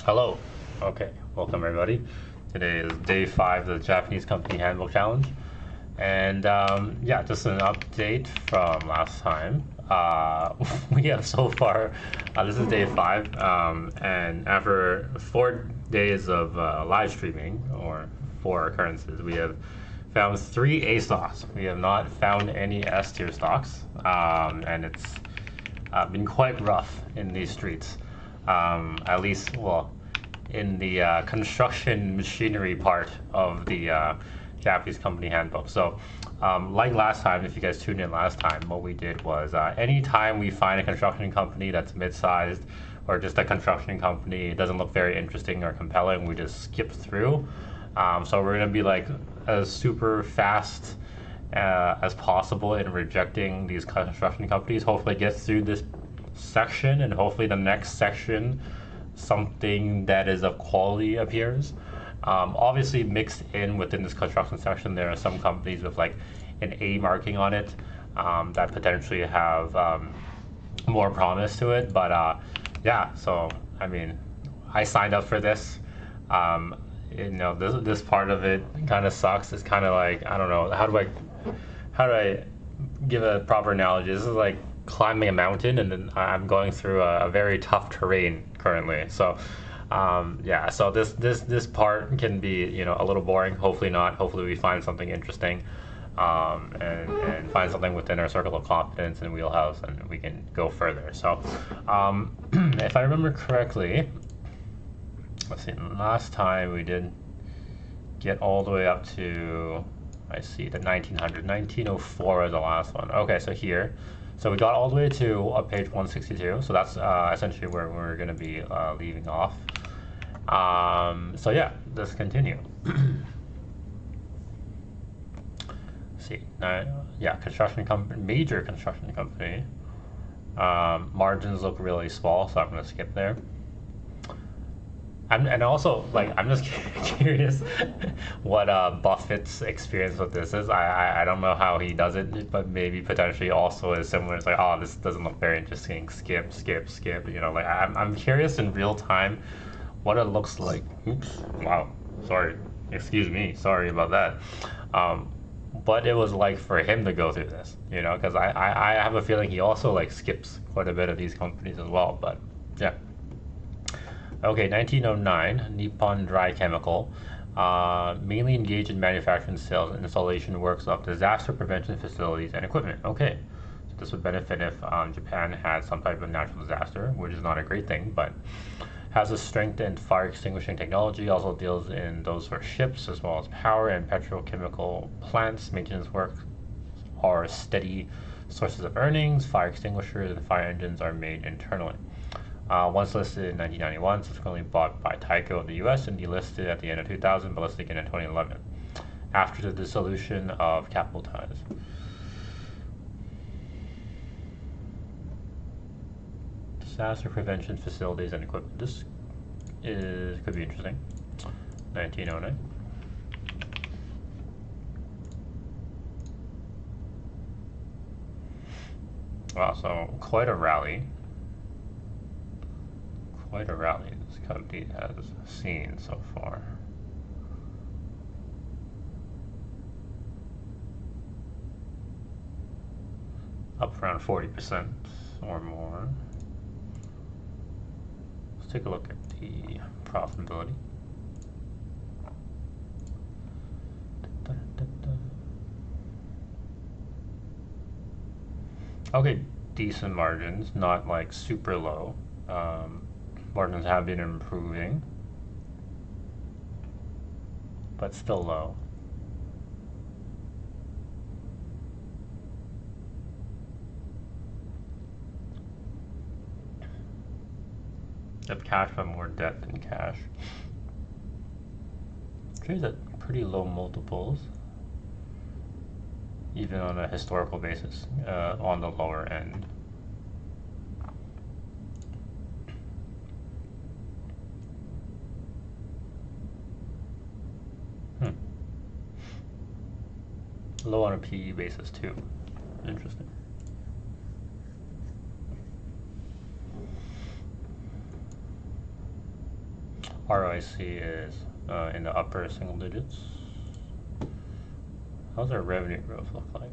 Hello. Okay, welcome everybody. Today is day 5 of the Japanese Company Handbook Challenge. And yeah, just an update from last time. We have so far, this is day 5, and after 4 days of live streaming, or 4 occurrences, we have found 3 A stocks. We have not found any S tier stocks, and it's been quite rough in these streets. At least, well, in the construction machinery part of the Japanese Company Handbook. So, like last time, if you guys tuned in last time, what we did was anytime we find a construction company that's mid-sized or just a construction company, it doesn't look very interesting or compelling, we just skip through. So we're going to be like as super fast as possible in rejecting these construction companies. Hopefully get through this section, and hopefully the next section something that is of quality appears. Obviously mixed in within this construction section there are some companies with like an A marking on it that potentially have more promise to it, but yeah, so I mean, I signed up for this. This part of it kind of sucks. It's kind of like, I don't know, how do I give a proper analogy? This is like climbing a mountain, and then I'm going through a very tough terrain currently. So yeah, so this part can be a little boring. Hopefully not. Hopefully we find something interesting, and find something within our circle of competence and wheelhouse, and we can go further. So if I remember correctly, let's see, last time we did get all the way up to, I see, the 1900, 1904 is the last one. Okay, so here, so we got all the way to page 162, so that's essentially where we're going to be leaving off. So yeah, let's continue. See, yeah, construction company, major construction company. Margins look really small, so I'm going to skip there. And also, like, I'm just curious what Buffett's experience with this is. I don't know how he does it, but maybe potentially also is similar. It's like, oh, this doesn't look very interesting. Skip, skip, skip. Like I'm curious in real time what it looks like. Oops. Wow. Sorry. Excuse me. Sorry about that. What it was like for him to go through this, because I have a feeling he also like skips quite a bit of these companies as well. But yeah. Okay, 1909, Nippon Dry Chemical, mainly engaged in manufacturing, sales, and installation works of disaster prevention facilities and equipment. Okay, so this would benefit if Japan had some type of natural disaster, which is not a great thing, but has a strengthened fire extinguishing technology, also deals in those for ships, as well as power and petrochemical plants. Maintenance work are steady sources of earnings. Fire extinguishers and fire engines are made internally. Once listed in 1991, subsequently bought by Tyco of the US and delisted at the end of 2000, but listed again in 2011, after the dissolution of Capital Ties. Disaster prevention facilities and equipment. This could be interesting. 1909. Wow, so quite a rally. Quite a rally this company has seen so far. Up around 40% or more. Let's take a look at the profitability. Okay, decent margins, not like super low. Margins have been improving, but still low. Have cash, but more debt than cash. Trades at pretty low multiples, even on a historical basis, on the lower end. Low on a PE basis too. Interesting. ROIC is in the upper single digits. How's our revenue growth look like?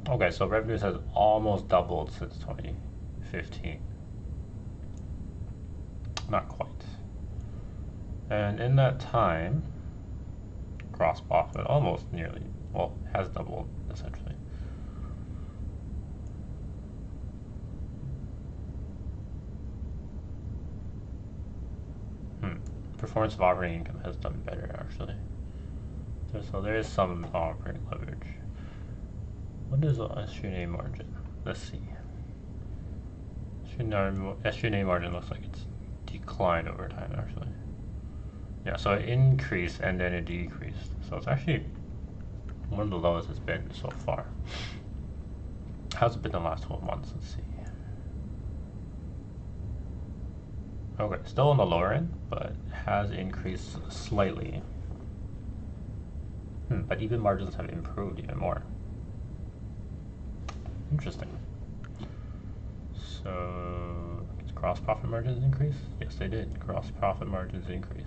Okay, so revenues has almost doubled since 2015. Not quite. And in that time, gross profit almost nearly, well, has doubled essentially. Performance of operating income has done better actually. So there is some operating leverage. What is SG&A margin? Let's see. SG&A margin looks like it's declined over time actually. Yeah, so it increased and then it decreased. So it's actually one of the lowest it's been so far. How's it been the last 12 months? Let's see. Okay, still on the lower end, but has increased slightly. But even margins have improved even more. Interesting. So, did gross profit margins increase? Yes, they did. Gross profit margins increased.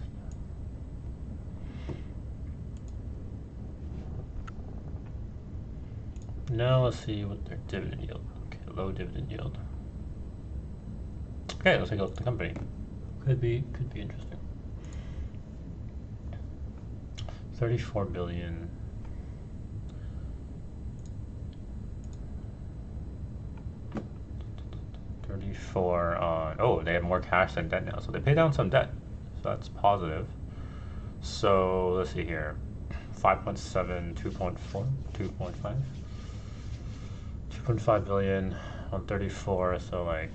Now let's see what their dividend yield. Okay, low dividend yield. Okay, let's take a look at the company. Could be interesting. 34 billion. Oh, they have more cash than debt now, so they pay down some debt, so that's positive. So let's see here, 5.7, 2.4, 2.5, 2.5 billion on 34, so like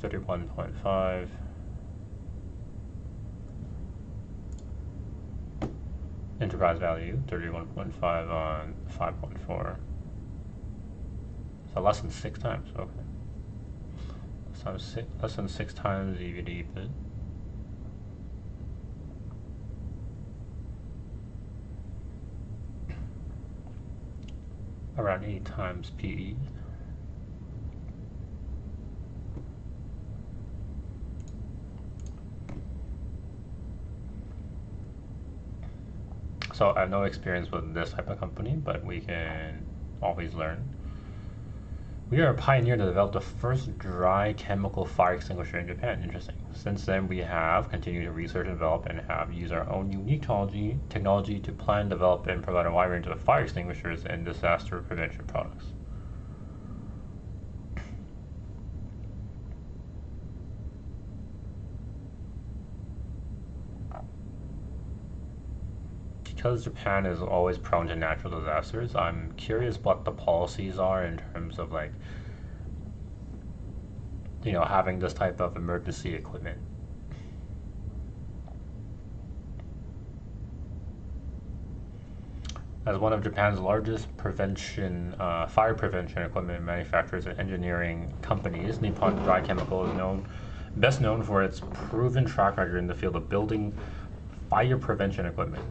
31.5. Enterprise value 31.5 on 5.4, so less than 6 times. Okay. Less than 6 times EV/EBIT. Around 8 times PE. So I have no experience with this type of company, but we can always learn. We are a pioneer that developed the first dry chemical fire extinguisher in Japan. Interesting. Since then, we have continued to research and develop and have used our own unique technology to plan, develop, and provide a wide range of fire extinguishers and disaster prevention products. Because Japan is always prone to natural disasters, I'm curious what the policies are in terms of like, you know, having this type of emergency equipment. As one of Japan's largest fire prevention equipment manufacturers and engineering companies, Nippon Dry Chemical is best known for its proven track record in the field of building fire prevention equipment.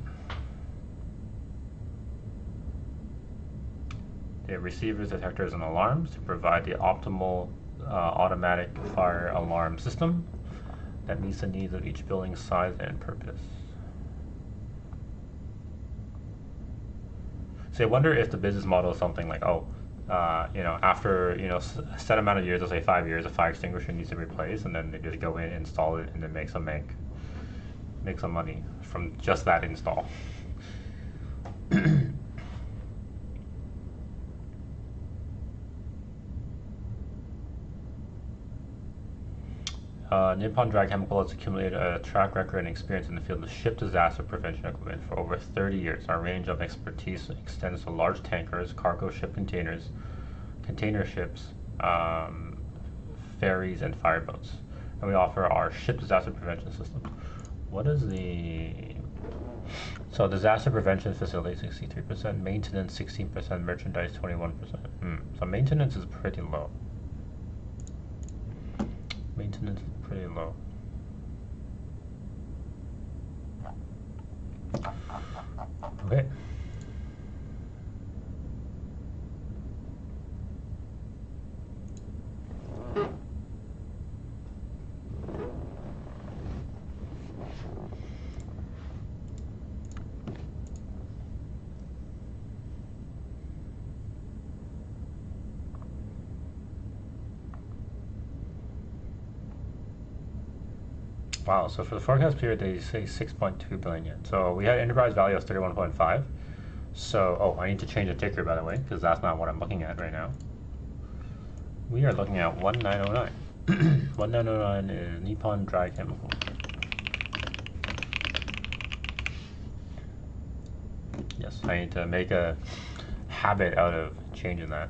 They have receivers, detectors, and alarms to provide the optimal automatic fire alarm system that meets the needs of each building's size and purpose. So I wonder if the business model is something like, after a set amount of years, let's say 5 years, a fire extinguisher needs to be replaced, and then they just go in, install it, and then make some money from just that install. Nippon Dry Chemical has accumulated a track record and experience in the field of ship disaster prevention equipment for over 30 years. Our range of expertise extends to large tankers, cargo ship containers, container ships, ferries, and fireboats. And we offer our ship disaster prevention system. What is so disaster prevention facility 63%, maintenance 16%, merchandise 21%. So maintenance is pretty low. Maintenance is pretty low. Okay. Wow, so for the forecast period, they say 6.2 billion yen. So we had enterprise value of 31.5. So, oh, I need to change the ticker, by the way, because that's not what I'm looking at right now. We are looking at 1909. 1909 is Nippon Dry Chemical. Yes, I need to make a habit out of changing that.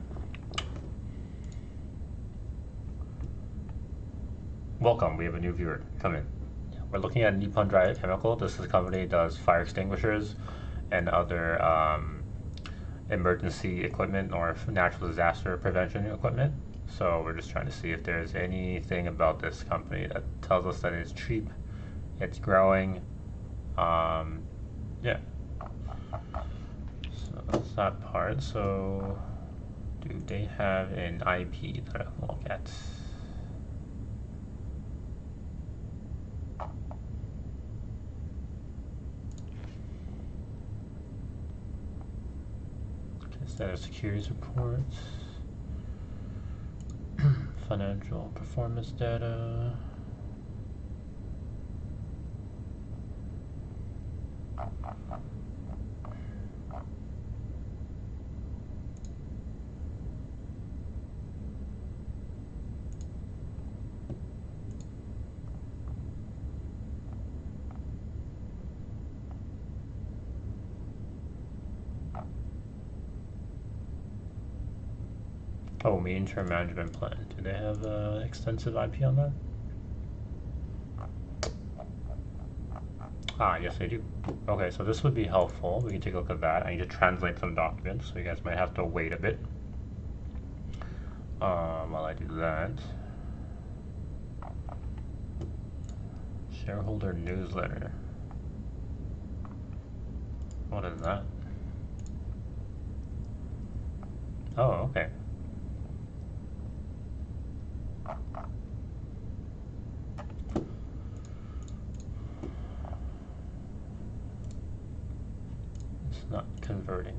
Welcome, we have a new viewer. Come in. We're looking at Nippon Dry Chemical. This is a company that does fire extinguishers and other emergency equipment or natural disaster prevention equipment. So we're just trying to see if there's anything about this company that tells us that it's cheap, it's growing. Yeah. So that's that part. So do they have an IP that I can look at? Status securities reports, financial performance data. Oh, medium-term management plan. Do they have extensive IP on that? Ah, yes, they do. Okay, so this would be helpful. We can take a look at that. I need to translate some documents, so you guys might have to wait a bit while I do that. Shareholder newsletter. What is that? Oh, okay. It's not converting.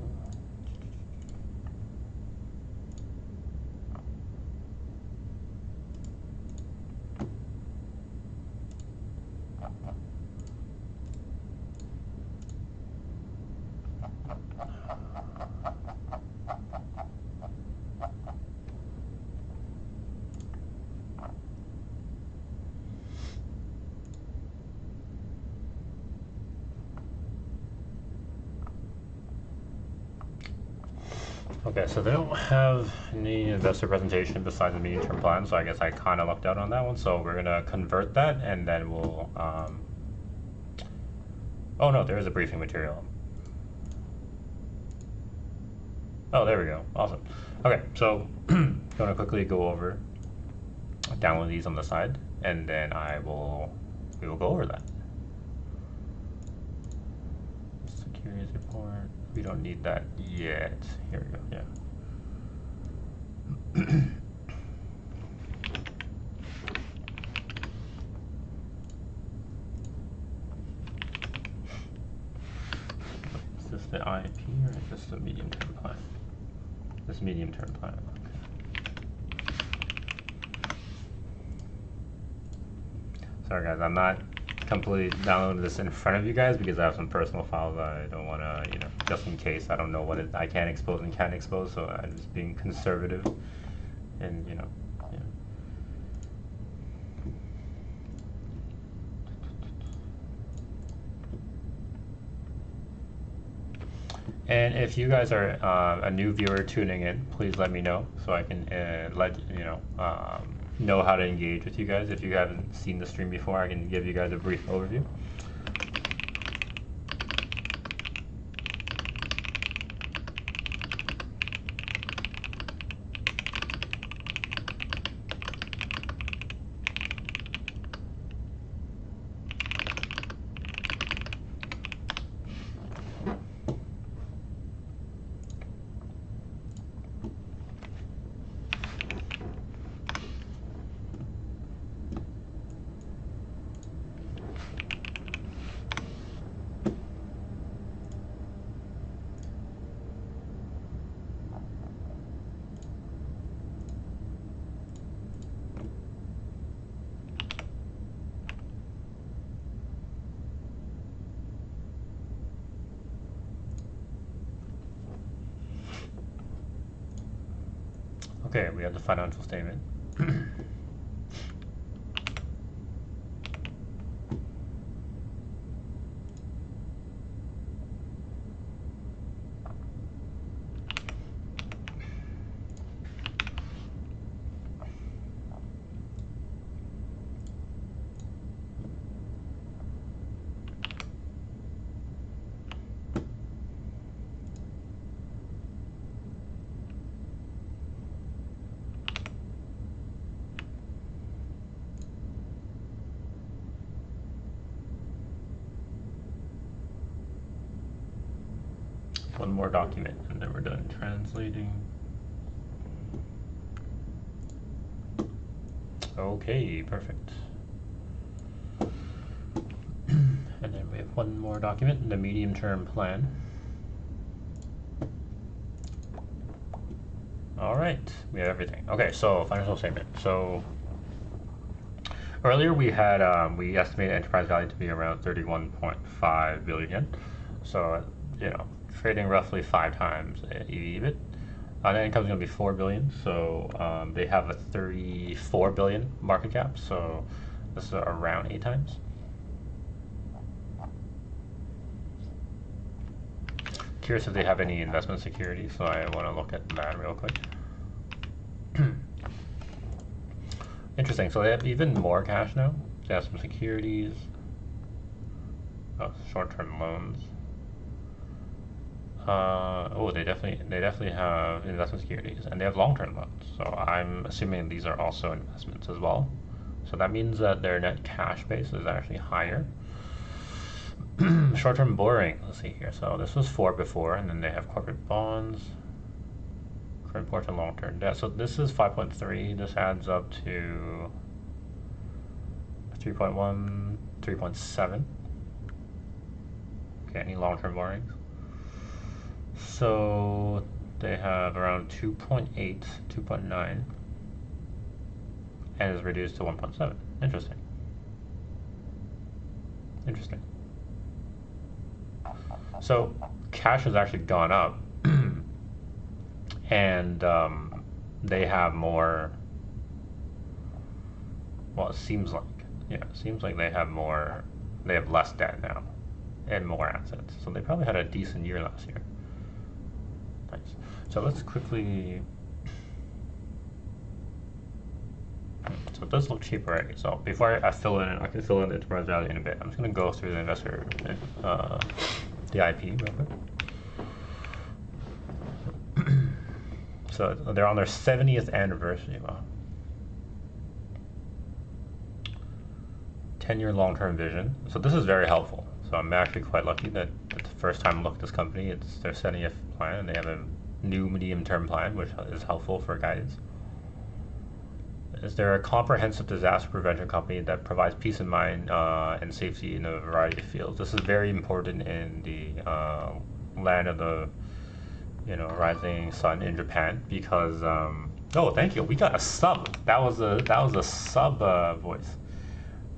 Okay, so they don't have any investor presentation besides the medium-term plan, so I guess I kind of lucked out on that one. So we're gonna convert that, and then we'll. Oh no, there is a briefing material. Oh, there we go. Awesome. Okay, so I'm gonna quickly go over, download these on the side, and then we will go over that. Securities report. We don't need that yet. Here we go. Yeah. Is this the IP or is this the medium-term plan? This medium-term plan. Okay. Sorry guys, I'm not completely downloading this in front of you guys because I have some personal files I don't want to, just in case I don't know what I can expose and can't expose, so I'm just being conservative and, yeah. And if you guys are a new viewer tuning in, please let me know so I can know how to engage with you guys. If you haven't seen the stream before, I can give you guys a brief overview. Okay, we have the financial statement. One more document and then we're done translating. Okay, perfect. And then we have one more document, the medium-term plan. All right, we have everything. Okay, so financial statement. So earlier we had we estimated enterprise value to be around 31.5 billion yen. So you know, trading roughly 5 times EV/EBIT. Net income is going to be 4 billion. So they have a 34 billion market cap. So this is around 8 times. Curious if they have any investment securities, so I want to look at that real quick. Interesting. So they have even more cash now. They have some securities. Oh, short-term loans. Oh, they definitely have investment securities, and they have long-term loans. So I'm assuming these are also investments as well. So that means that their net cash base is actually higher. Short-term borrowing. Let's see here. So this was 4 before, and then they have corporate bonds. Report to long-term debt. So this is 5.3. This adds up to 3.1, 3.7. Okay, any long-term borrowings? So they have around 2.8, 2.9, and is reduced to 1.7. Interesting. Interesting. So cash has actually gone up. And they have more, well, it seems like they have more, they have less debt now and more assets. So they probably had a decent year last year. Nice. So let's quickly, so it does look cheap already. So before I fill in, I can fill in the enterprise value in a bit. I'm just going to go through the investor, the IP real quick. So they're on their 70th anniversary. Wow. 10-year long-term vision. So this is very helpful. So I'm actually quite lucky that the first time I looked at this company, it's their 70th plan, and they have a new medium-term plan, which is helpful for guidance. Is there a comprehensive disaster prevention company that provides peace of mind and safety in a variety of fields? This is very important in the land of the rising sun in Japan, because oh, thank you, we got a sub. That was a sub voice.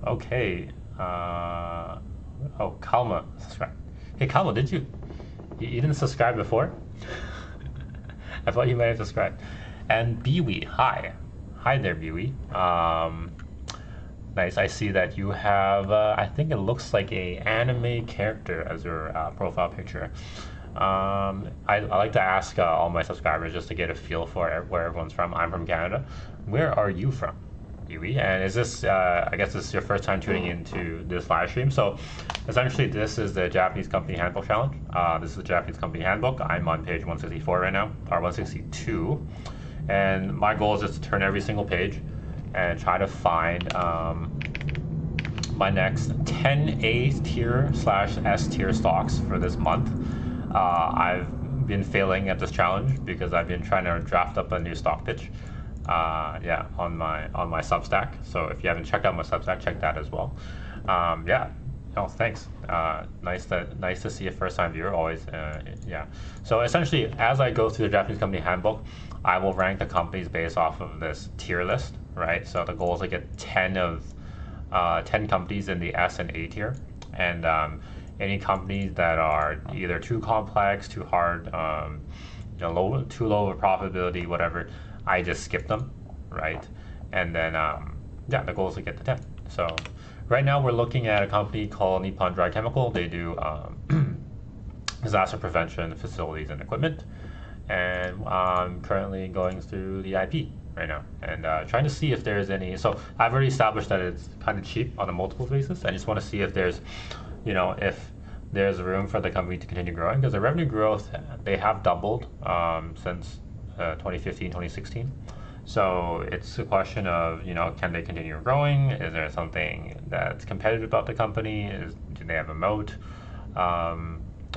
Okay. Oh, Kalma subscribe. Hey Kalma, did you didn't subscribe before? I thought you might have subscribed. And Biwi, hi there, Biwi. Nice. I see that you have I think it looks like a anime character as your profile picture. I like to ask all my subscribers just to get a feel for where everyone's from. I'm from Canada. Where are you from, Yui? And is this, I guess this is your first time tuning into this live stream. So essentially this is the Japanese Company Handbook Challenge. This is the Japanese Company Handbook. I'm on page 164 right now, or 162. And my goal is just to turn every single page and try to find my next 10 A tier / S tier stocks for this month. I've been failing at this challenge because I've been trying to draft up a new stock pitch, on my Substack. So if you haven't checked out my Substack, check that as well. Thanks. Nice to see a first-time viewer. Always, So essentially, as I go through the Japanese Company Handbook, I will rank the companies based off of this tier list, right? So the goal is to get 10 companies in the S and A tier, and any companies that are either too complex, too hard, too low of profitability, whatever, I just skip them, right? And then yeah, the goal is to get to 10. So right now we're looking at a company called Nippon Dry Chemical. They do disaster prevention facilities and equipment, and I'm currently going through the IP right now and trying to see if there's any. So I've already established that it's kind of cheap on a multiple basis. I just want to see if there's, if there's room for the company to continue growing, because the revenue growth, they have doubled since 2015, 2016. So it's a question of, can they continue growing? Is there something that's competitive about the company? Do they have a moat?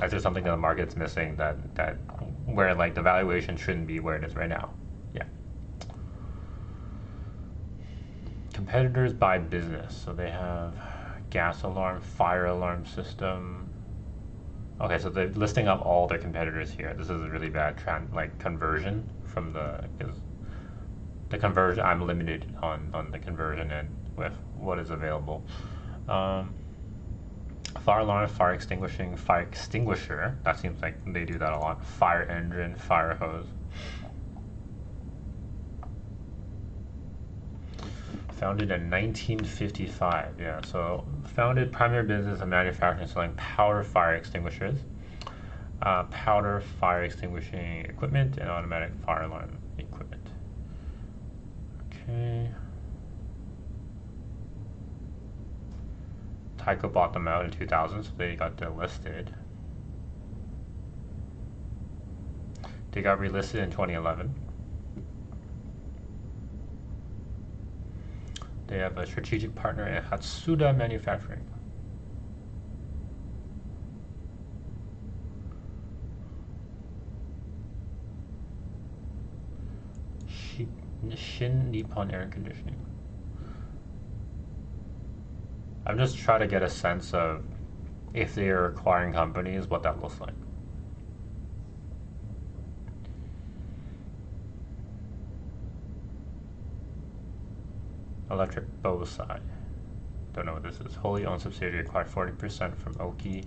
Is there something that the market's missing that where like the valuation shouldn't be where it is right now? Yeah. Competitors by business. So they have gas alarm, fire alarm system. Okay, so they're listing up all their competitors here. This is a really bad conversion from the conversion. I'm limited on the conversion and with what is available. Fire alarm, fire extinguisher. That seems like they do that a lot. Fire engine, fire hose. Founded in 1955. Yeah, so founded primary business of manufacturing selling powder fire extinguishers, powder fire extinguishing equipment, and automatic fire alarm equipment. Okay. Tyco bought them out in 2000, so they got delisted. They got relisted in 2011. They have a strategic partner in Hatsuda Manufacturing. Shin Nippon Air Conditioning. I'm just trying to get a sense of if they are acquiring companies, what that looks like. Electric Bosai. Don't know what this is. Wholly owned subsidiary acquired 40% from Oki.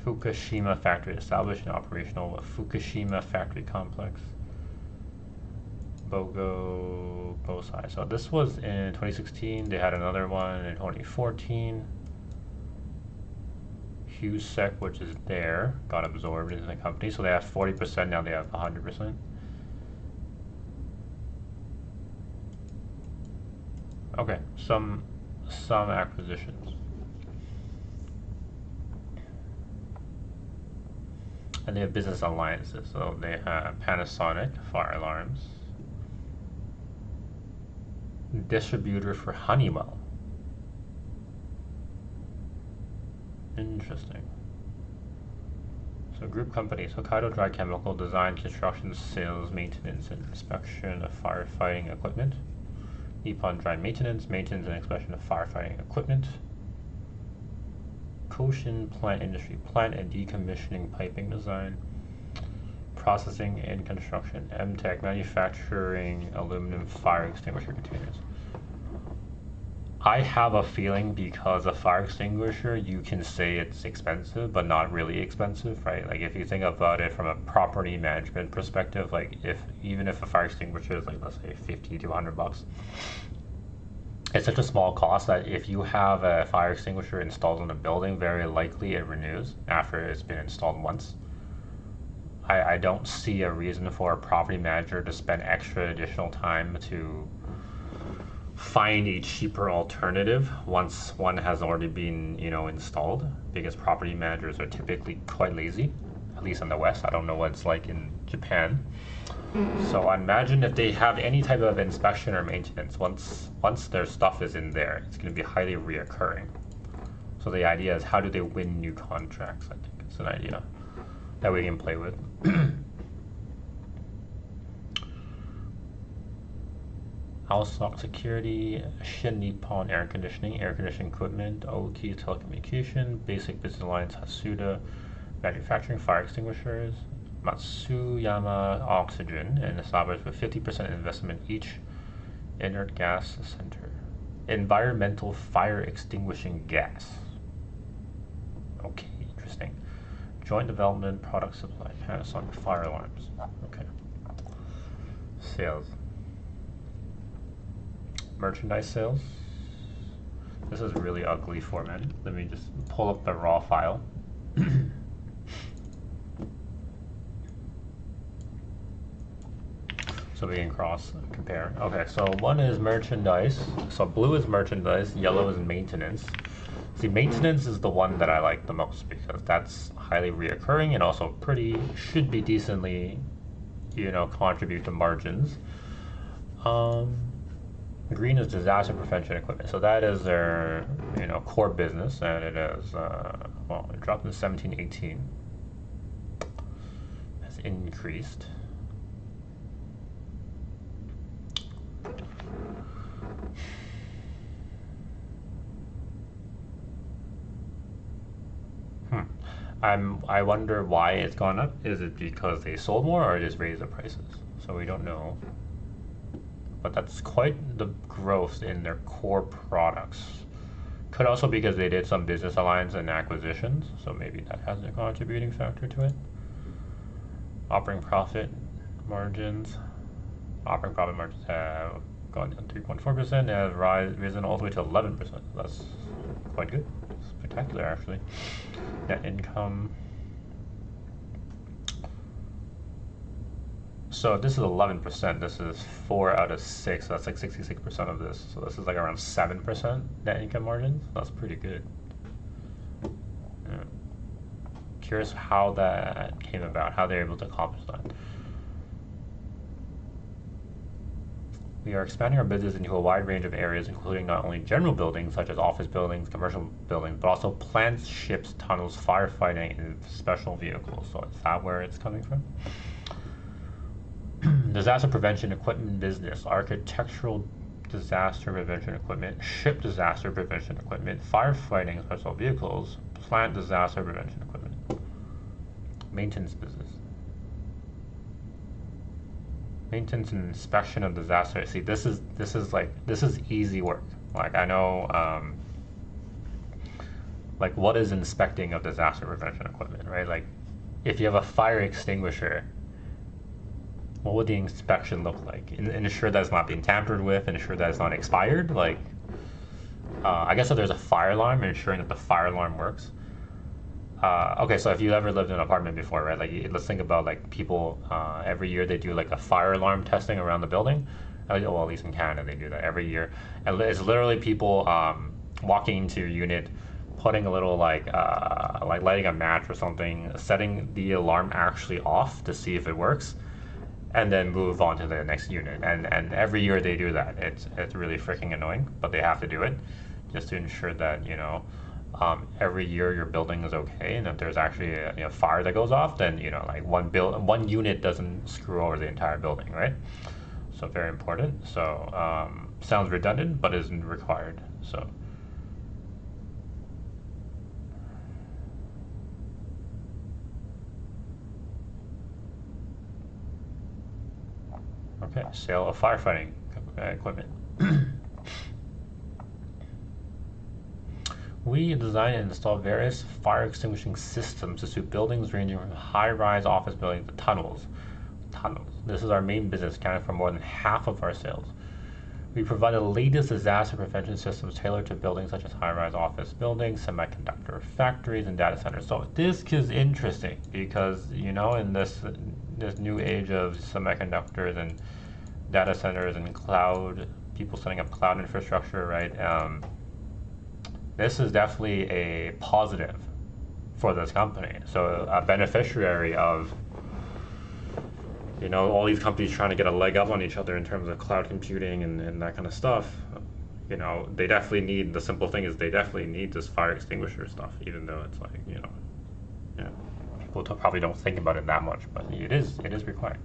Fukushima factory established and operational. Fukushima factory complex. Bogo Bosai. So this was in 2016. They had another one in 2014. Husek, which is there, got absorbed into the company. So they have 40%. Now they have 100%. Okay, some acquisitions. And they have business alliances. So they have Panasonic fire alarms, distributor for Honeywell. Interesting. So group companies, Hokkaido Dry Chemical, design, construction, sales, maintenance, and inspection of firefighting equipment. Nippon Dry Maintenance, maintenance and inspection of firefighting equipment. Koyfin Plant Industry, plant and decommissioning piping design. Processing and construction. MTech, manufacturing aluminum fire extinguisher containers. I have a feeling because a fire extinguisher, you can say it's expensive, but not really expensive, right? Like if you think about it from a property management perspective, like even if a fire extinguisher is like, let's say 50 to 100 bucks, it's such a small cost that if you have a fire extinguisher installed in a building, very likely it renews after it's been installed once. I don't see a reason for a property manager to spend extra additional time to find a cheaper alternative once one has already been, installed, because property managers are typically quite lazy, at least in the West. I don't know what it's like in Japan. So I imagine if they have any type of inspection or maintenance, once their stuff is in there, it's going to be highly reoccurring. So the idea is, how do they win new contracts? I think it's an idea that we can play with. Alstock Security, Shin Nippon Air Conditioning equipment, Oki Telecommunication, Basic Business Alliance Hatsuda Manufacturing Fire Extinguishers, Matsuyama Oxygen, and established with 50% investment each. Inert Gas Center, Environmental Fire Extinguishing Gas. Okay, interesting. Joint development, product supply, Panasonic fire alarms. Okay. Sales. Merchandise sales. This is really ugly formatted. Let me just pull up the raw file. So we can cross compare. Okay, so one is merchandise. So blue is merchandise, yellow is maintenance. See, maintenance is the one that I like the most because that's highly reoccurring and also should be decently, contribute to margins. Green is disaster prevention equipment. So that is their, core business, and it is, it dropped in 17, 18. Has increased. I wonder why it's gone up. Is it because they sold more or just raised the prices? So we don't know. But that's quite the growth in their core products. Could also be because they did some business alliance and acquisitions, so maybe that has a contributing factor to it. Operating profit margins. Operating profit margins have gone down 3.4% and have risen all the way to 11%. That's quite good. Spectacular, actually. Net income. So this is 11%. This is 4 out of 6. So that's like 66% of this. So this is like around 7% net income margins. That's pretty good. Yeah. Curious how that came about, how they're able to accomplish that. We are expanding our business into a wide range of areas, including not only general buildings such as office buildings, commercial buildings, but also plants, ships, tunnels, firefighting, and special vehicles. So is that where it's coming from? Disaster prevention equipment business, architectural disaster prevention equipment, ship disaster prevention equipment, firefighting special vehicles, plant disaster prevention equipment, maintenance business. Maintenance and inspection of disaster. See, this is easy work. Like I know, like what is inspecting of disaster prevention equipment, right? Like if you have a fire extinguisher, what would the inspection look like? Ensure that it's not being tampered with, ensure that it's not expired. Like, I guess if there's a fire alarm, ensuring that the fire alarm works. Okay, so if you ever lived in an apartment before, right? Like, let's think about like people every year they do like a fire alarm testing around the building. Well, at least in Canada they do that every year, and it's literally people walking into your unit, putting a little like lighting a match or something, setting the alarm actually off to see if it works, and then move on to the next unit. And every year they do that. It's really freaking annoying, but they have to do it just to ensure that every year your building is okay, and if there's actually a fire that goes off, then like one unit doesn't screw over the entire building, right? So very important. So sounds redundant, but isn't required. So okay, sale of firefighting equipment. We design and install various fire extinguishing systems to suit buildings ranging from high-rise office buildings to tunnels. This is our main business, accounting for more than half of our sales. We provide the latest disaster prevention systems tailored to buildings such as high-rise office buildings, semiconductor factories, and data centers. So this is interesting because in this new age of semiconductors and data centers and cloud, people setting up cloud infrastructure, right? This is definitely a positive for this company. So a beneficiary of all these companies trying to get a leg up on each other in terms of cloud computing and that kind of stuff. They definitely need, the simple thing is they definitely need this fire extinguisher stuff, even though it's like, people probably don't think about it that much, but it is required.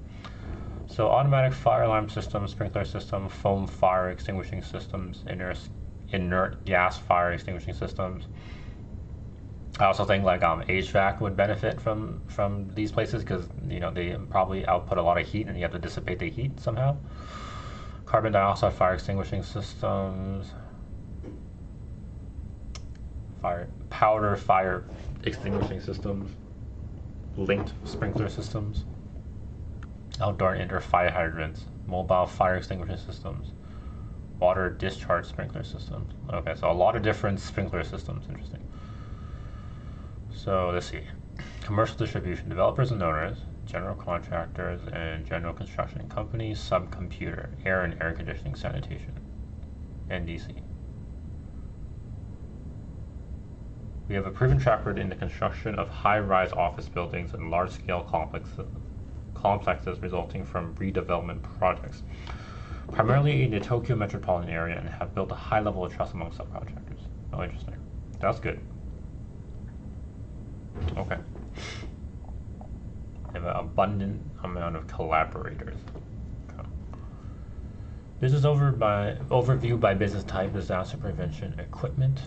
So automatic fire alarm systems, sprinkler system, foam fire extinguishing systems, inert gas fire extinguishing systems. I also think like HVAC would benefit from these places because they probably output a lot of heat and you have to dissipate the heat somehow. Carbon dioxide fire extinguishing systems, powder fire extinguishing systems. linked sprinkler systems, outdoor and indoor fire hydrants, mobile fire extinguishing systems, water discharge sprinkler systems. Okay, so a lot of different sprinkler systems. Interesting. So let's see. Commercial distribution, developers and owners, general contractors and general construction companies, subcomputer, air and air conditioning, sanitation, NDC. We have a proven track record in the construction of high-rise office buildings and large-scale complexes resulting from redevelopment projects, primarily in the Tokyo metropolitan area, and have built a high level of trust among subcontractors. Oh, interesting. That's good. Okay. They have an abundant amount of collaborators. Okay. Business overview by business type, disaster prevention, equipment.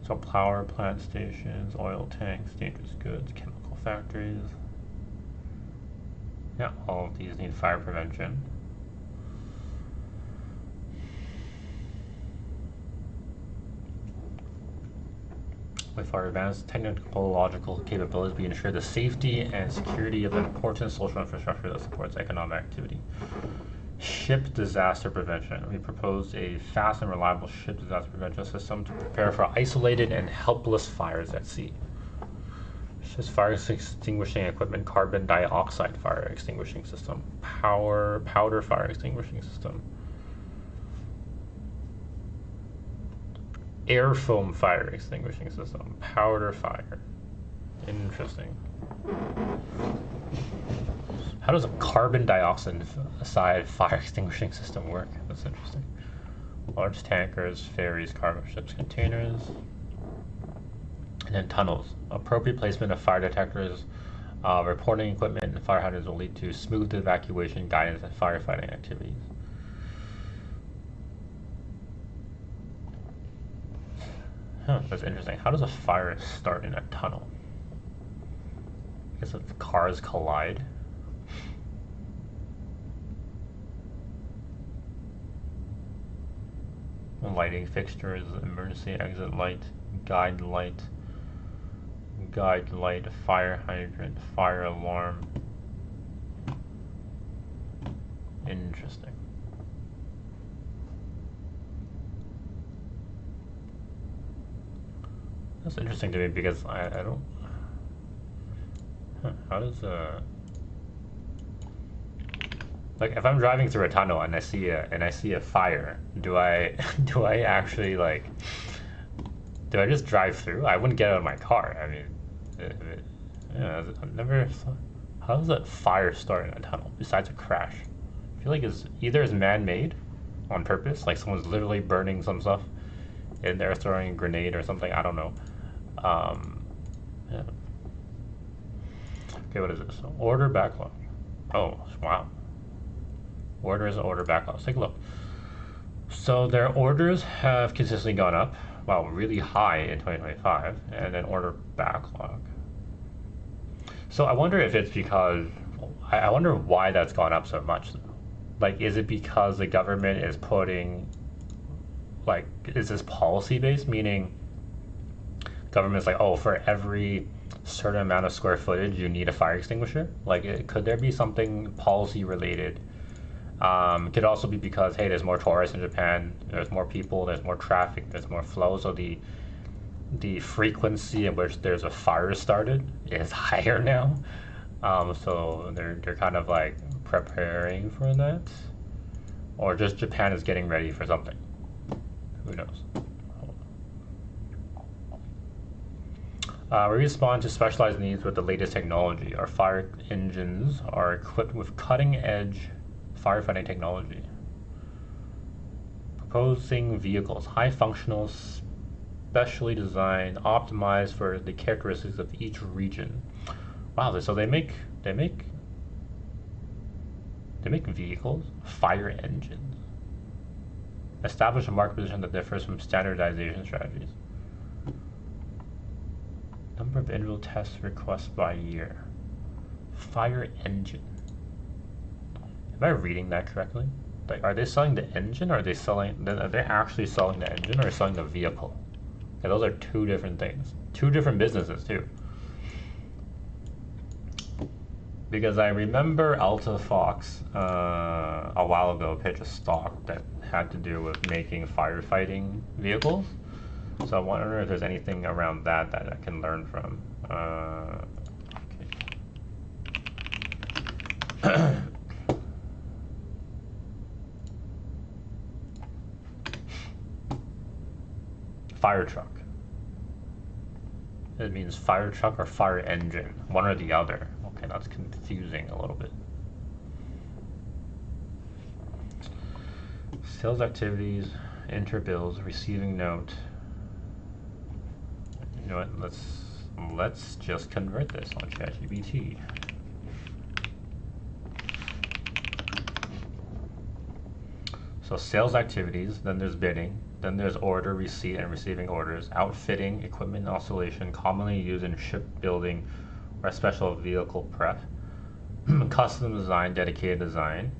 So power plant stations, oil tanks, dangerous goods, chemical factories. Yeah, all of these need fire prevention. With our advanced technological capabilities, we ensure the safety and security of important social infrastructure that supports economic activity. Ship disaster prevention. We propose a fast and reliable ship disaster prevention system to prepare for isolated and helpless fires at sea. Ship's fire extinguishing equipment, carbon dioxide fire extinguishing system, powder fire extinguishing system, air foam fire extinguishing system, powder fire. Interesting. How does a carbon dioxide fire extinguishing system work? That's interesting. Large tankers, ferries, cargo ships, containers, and then tunnels. Appropriate placement of fire detectors, reporting equipment, and fire hydrants will lead to smooth evacuation, guidance, and firefighting activities. Huh, that's interesting. How does a fire start in a tunnel? I guess if cars collide. Lighting fixtures, emergency exit light, guide light, fire hydrant, fire alarm. Interesting. That's interesting to me because I don't. How does like if I'm driving through a tunnel and I see a fire, do I actually like do I just drive through? I wouldn't get out of my car. I mean, I've never thought, how does a fire start in a tunnel besides a crash? I feel like it's either man-made on purpose, like someone's literally burning some stuff and they're throwing a grenade or something. I don't know. Yeah. Okay, what is this? Order backlog. Oh, wow. Orders and order backlog. Let's take a look. So their orders have consistently gone up, well, really high in 2025, and then order backlog. So I wonder if it's because, I wonder why that's gone up so much. Like, is it because the government is putting, like, is this policy based? Meaning, government's like, oh, for every certain amount of square footage, you need a fire extinguisher? Like, could there be something policy related? Could also be because, hey, there's more tourists in Japan, there's more people, there's more traffic, there's more flow, so the frequency in which there's a fire started is higher now. So they're kind of like preparing for that, or just Japan is getting ready for something. Who knows? We respond to specialized needs with the latest technology. Our fire engines are equipped with cutting-edge firefighting technology. Proposing vehicles, high functional, specially designed, optimized for the characteristics of each region. Wow, so they make vehicles, fire engines. Establish a market position that differs from standardization strategies. Number of individual test requests by year. Fire engine. Am I reading that correctly? Like, are they selling the engine, or are they selling? Are they actually selling the engine, or selling the vehicle? Okay, those are two different things. Two different businesses too. Because I remember Alta Fox a while ago pitched a stock that had to do with making firefighting vehicles. So I wonder if there's anything around that that I can learn from. Okay. Fire truck. It means fire truck or fire engine, one or the other. Okay, that's confusing a little bit. Sales activities, enter bills, receiving note. You know what? Let's just convert this on ChatGPT. So sales activities, then there's bidding, then there's order, receipt, and receiving orders, outfitting, equipment installation, commonly used in shipbuilding or special vehicle prep, custom design, dedicated design.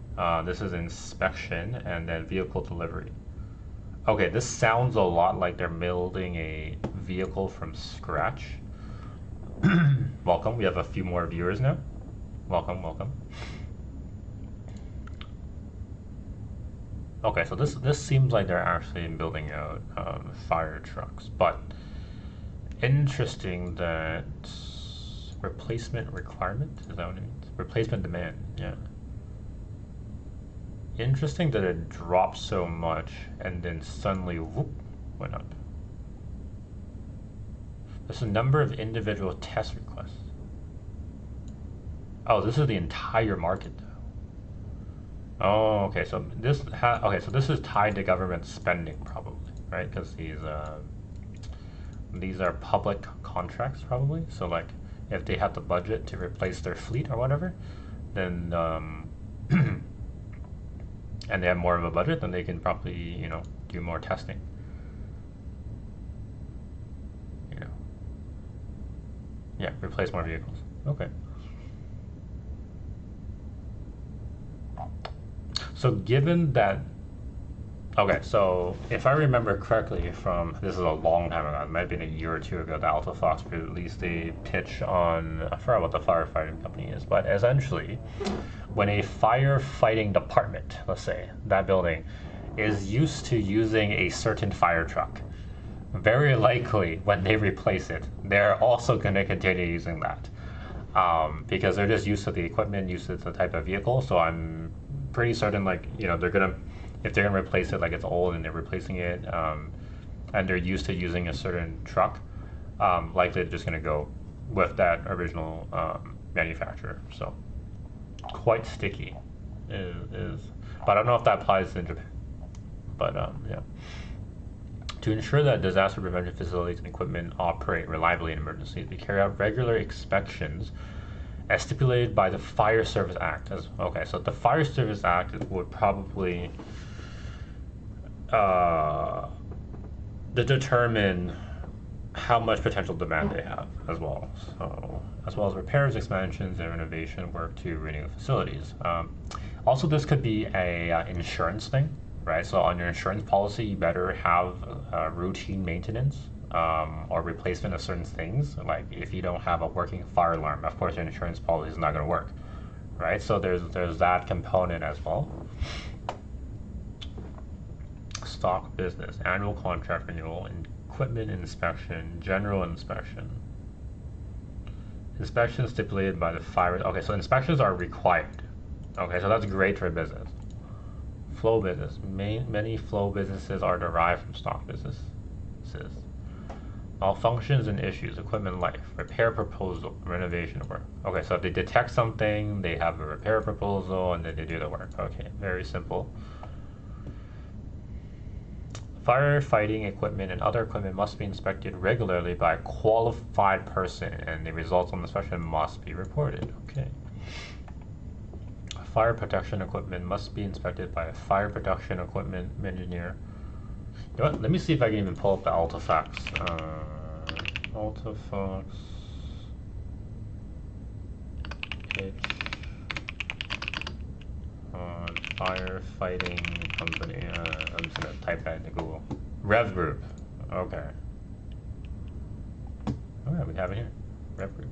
This is inspection, and then vehicle delivery. Okay, this sounds a lot like they're building a vehicle from scratch. Welcome, we have a few more viewers now. Welcome, welcome. Okay, so this seems like they're actually building out fire trucks, but interesting that replacement requirement, is that what it means? Replacement demand, yeah. Interesting that it dropped so much and then suddenly whoop went up. There's a number of individual test requests. Oh, this is the entire market though. Oh, okay. So this so this is tied to government spending probably, right? Because these are public contracts probably. So like if they have the budget to replace their fleet or whatever, then and they have more of a budget, then they can probably, you know, do more testing. You know. Yeah, replace more vehicles. Okay. So given that, okay, so if I remember correctly from, this is a long time ago, it might have been a year or two ago, the Alta Fox released a pitch on, I forgot what the firefighting company is, but essentially, when a firefighting department, let's say, that building, is used to using a certain fire truck, very likely when they replace it, they're also going to continue using that. Because they're just used to the equipment, used to the type of vehicle, so I'm pretty certain, like, you know, if they're gonna replace it, like it's old and they're replacing it, and they're used to using a certain truck, likely they're just gonna go with that original manufacturer. So quite sticky is, but I don't know if that applies in Japan. But yeah. To ensure that disaster prevention facilities and equipment operate reliably in emergencies, we carry out regular inspections as stipulated by the Fire Service Act. Okay, so the Fire Service Act would probably determine how much potential demand they have as well. So, as well as repairs, expansions, and renovation work to renew facilities. Also, this could be a insurance thing, right? So on your insurance policy, you better have routine maintenance or replacement of certain things. Like if you don't have a working fire alarm, of course your insurance policy is not going to work, right? So there's that component as well. Stock business, annual contract renewal, equipment inspection, general inspection. Inspections stipulated by the fire. Okay, so inspections are required. Okay, so that's great for business. Flow business. Many flow businesses are derived from stock businesses. Malfunctions and issues, equipment life, repair proposal, renovation work. Okay, so if they detect something, they have a repair proposal, and then they do the work. Okay, very simple. Firefighting equipment and other equipment must be inspected regularly by a qualified person, and the results on the inspection must be reported. Okay. Fire protection equipment must be inspected by a fire protection equipment engineer. You know what? Let me see if I can even pull up the Alta Fox. Alta Fox pitch on firefighting company. I'm just gonna type that into Google. Rev Group. Okay. Okay, we have it here. Rev Group.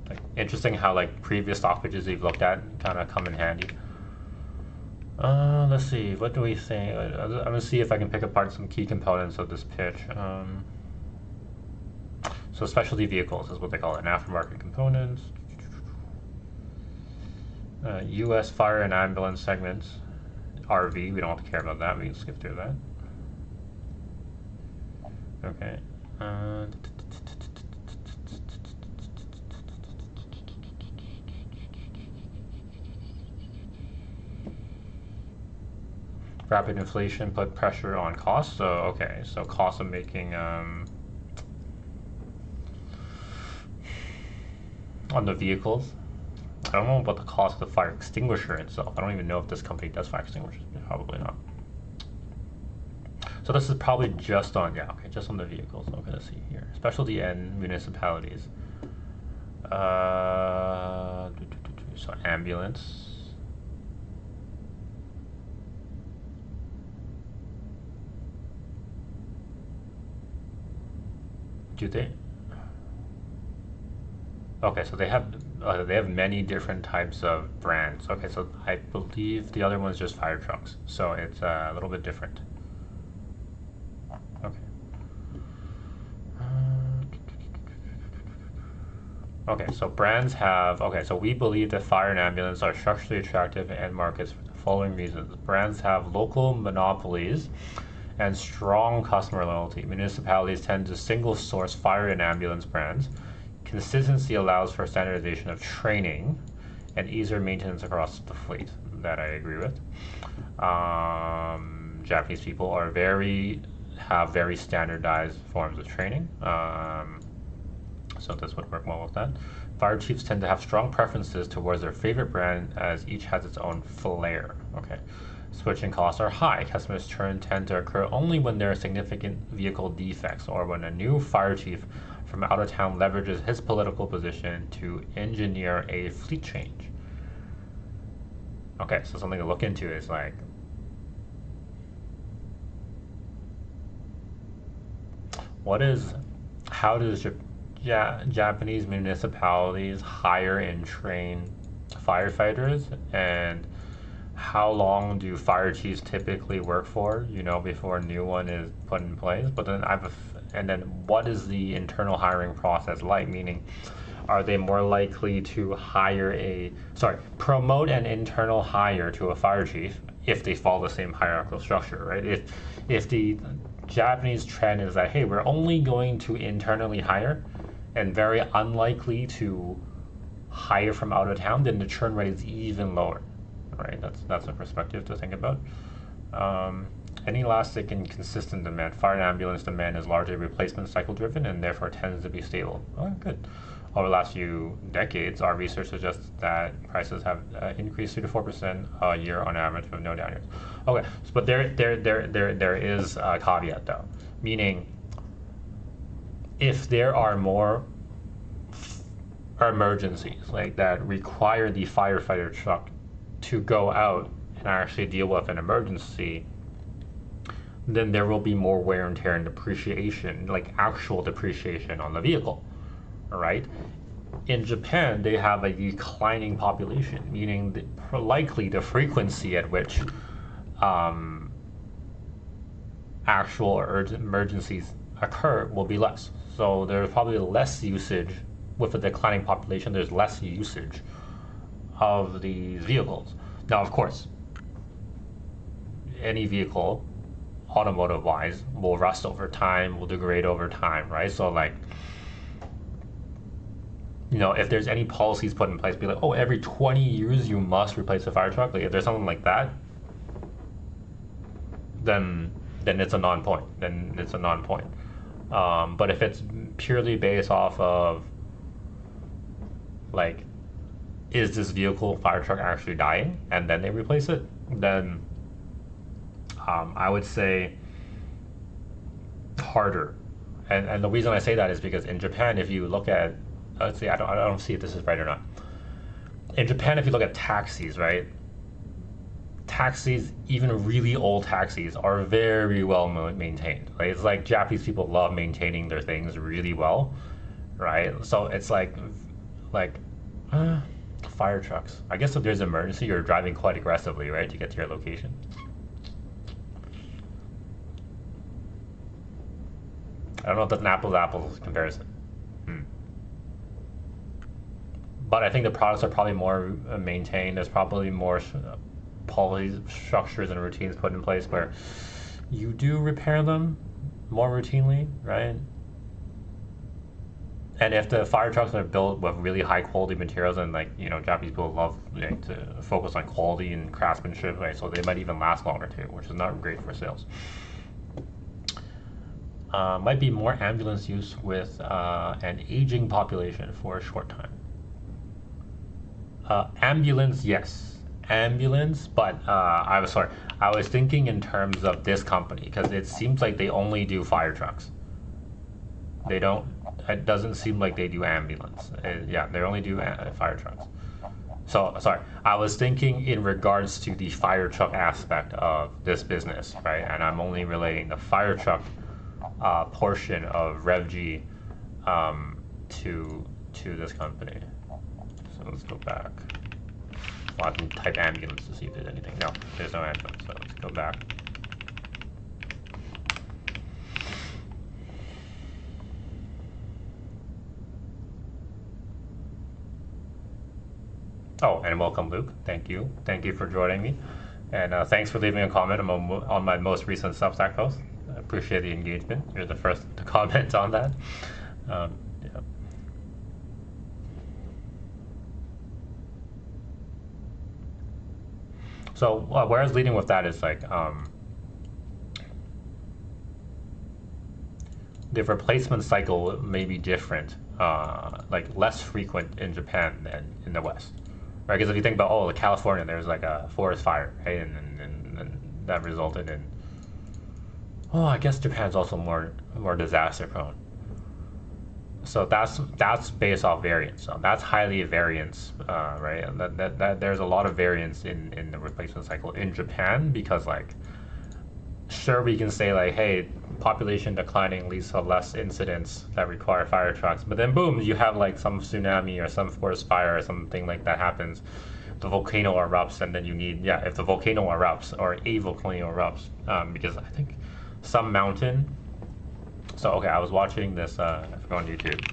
Like, interesting how like previous stock pitches we've looked at kind of come in handy. Let's see. What do we think? I'm gonna see if I can pick apart some key components of this pitch. So specialty vehicles is what they call it, aftermarket components. U.S. fire and ambulance segments. RV, we don't have to care about that. We can skip through that. Okay. Rapid inflation put pressure on costs. So okay, so cost of making on the vehicles. I don't know about the cost of the fire extinguisher itself. I don't even know if this company does fire extinguishers. Probably not. So this is probably just on, yeah, okay, just on the vehicles. Okay, let's see here. Specialty and municipalities. So ambulance. Do they? Okay, so they have many different types of brands. Okay, so I believe the other one's just fire trucks, so it's a little bit different. Okay. Okay, so brands have, okay, so we believe that fire and ambulance are structurally attractive end markets for the following reasons. Brands have local monopolies and strong customer loyalty. Municipalities tend to single source fire and ambulance brands. Consistency allows for standardization of training and easier maintenance across the fleet. That I agree with. Japanese people are have very standardized forms of training. So this would work well with that. Fire chiefs tend to have strong preferences towards their favorite brand as each has its own flair. Okay. Switching costs are high. Customers' churn tend to occur only when there are significant vehicle defects or when a new fire chief from out of town leverages his political position to engineer a fleet change. Okay, so something to look into is like, how does Japanese municipalities hire and train firefighters, and how long do fire chiefs typically work for, before a new one is put in place? But then and then what is the internal hiring process like? Meaning, are they more likely to promote an internal hire to a fire chief if they follow the same hierarchical structure, right? If the Japanese trend is that, hey, we're only going to internally hire and very unlikely to hire from out of town, then the churn rate is even lower, right? That's a perspective to think about. Inelastic and consistent demand. Fire and ambulance demand is largely replacement cycle driven and therefore tends to be stable. Oh, good. Over the last few decades, our research suggests that prices have increased 3 to 4% a year on average with no down years. Okay, but there is a caveat though, meaning if there are more emergencies like that require the firefighter truck to go out and actually deal with an emergency, then there will be more wear and tear and depreciation, like actual depreciation on the vehicle, right? In Japan, they have a declining population, meaning likely the frequency at which actual or urgent emergencies occur will be less. So there's probably less usage with a declining population. There's less usage of these vehicles. Now, of course, any vehicle, automotive-wise, will rust over time, will degrade over time, right? So, like, if there's any policies put in place, be like, oh, every 20 years you must replace a fire truck. Like, if there's something like that, then it's a non-point. But if it's purely based off of, like, is this vehicle, fire truck, actually dying, and then they replace it, then I would say harder. And the reason I say that is because in Japan, if you look at let's see, I don't see if this is right or not. In Japan, if you look at taxis, right? Taxis, even really old taxis, are very well maintained. Right? It's like Japanese people love maintaining their things really well, right? So it's like fire trucks. I guess if there's an emergency, you're driving quite aggressively, right, to get to your location. I don't know if that's an apples comparison. But I think the products are probably more maintained. There's probably more policies, structures, and routines put in place where you do repair them more routinely, right? And if the fire trucks are built with really high quality materials, and like, you know, Japanese people love, like, to focus on quality and craftsmanship, right? So they might even last longer too, which is not great for sales. Might be more ambulance use with an aging population for a short time. Ambulance, yes, ambulance, but I was thinking in terms of this company, because it seems like they only do fire trucks. They don't. It doesn't seem like they do ambulance. Yeah, they only do fire trucks. So, sorry, I was thinking in regards to the fire truck aspect of this business, right? And I'm only relating the fire truck portion of RevG to this company. So let's go back. Well, I can type ambulance to see if there's anything. No, there's no ambulance, so let's go back. Oh, and welcome, Luke. Thank you. Thank you for joining me. And thanks for leaving a comment on my most recent Substack post. I appreciate the engagement. You're the first to comment on that. Yeah. So where I was leading with that is like the replacement cycle may be different, like less frequent in Japan than in the West. Right, because if you think about California, there's like a forest fire, right, and that resulted in. I guess Japan's also more disaster prone. So that's based off variance. So that's highly variance, right? And that there's a lot of variance in the replacement cycle in Japan, because like, sure, we can say like, hey, population declining leads to less incidents that require fire trucks, but then boom, you have like some tsunami or some forest fire or something like that happens, the volcano erupts, and then you need, if the volcano erupts or a volcano erupts, because I think some mountain. So okay, I was watching this I forgot on YouTube,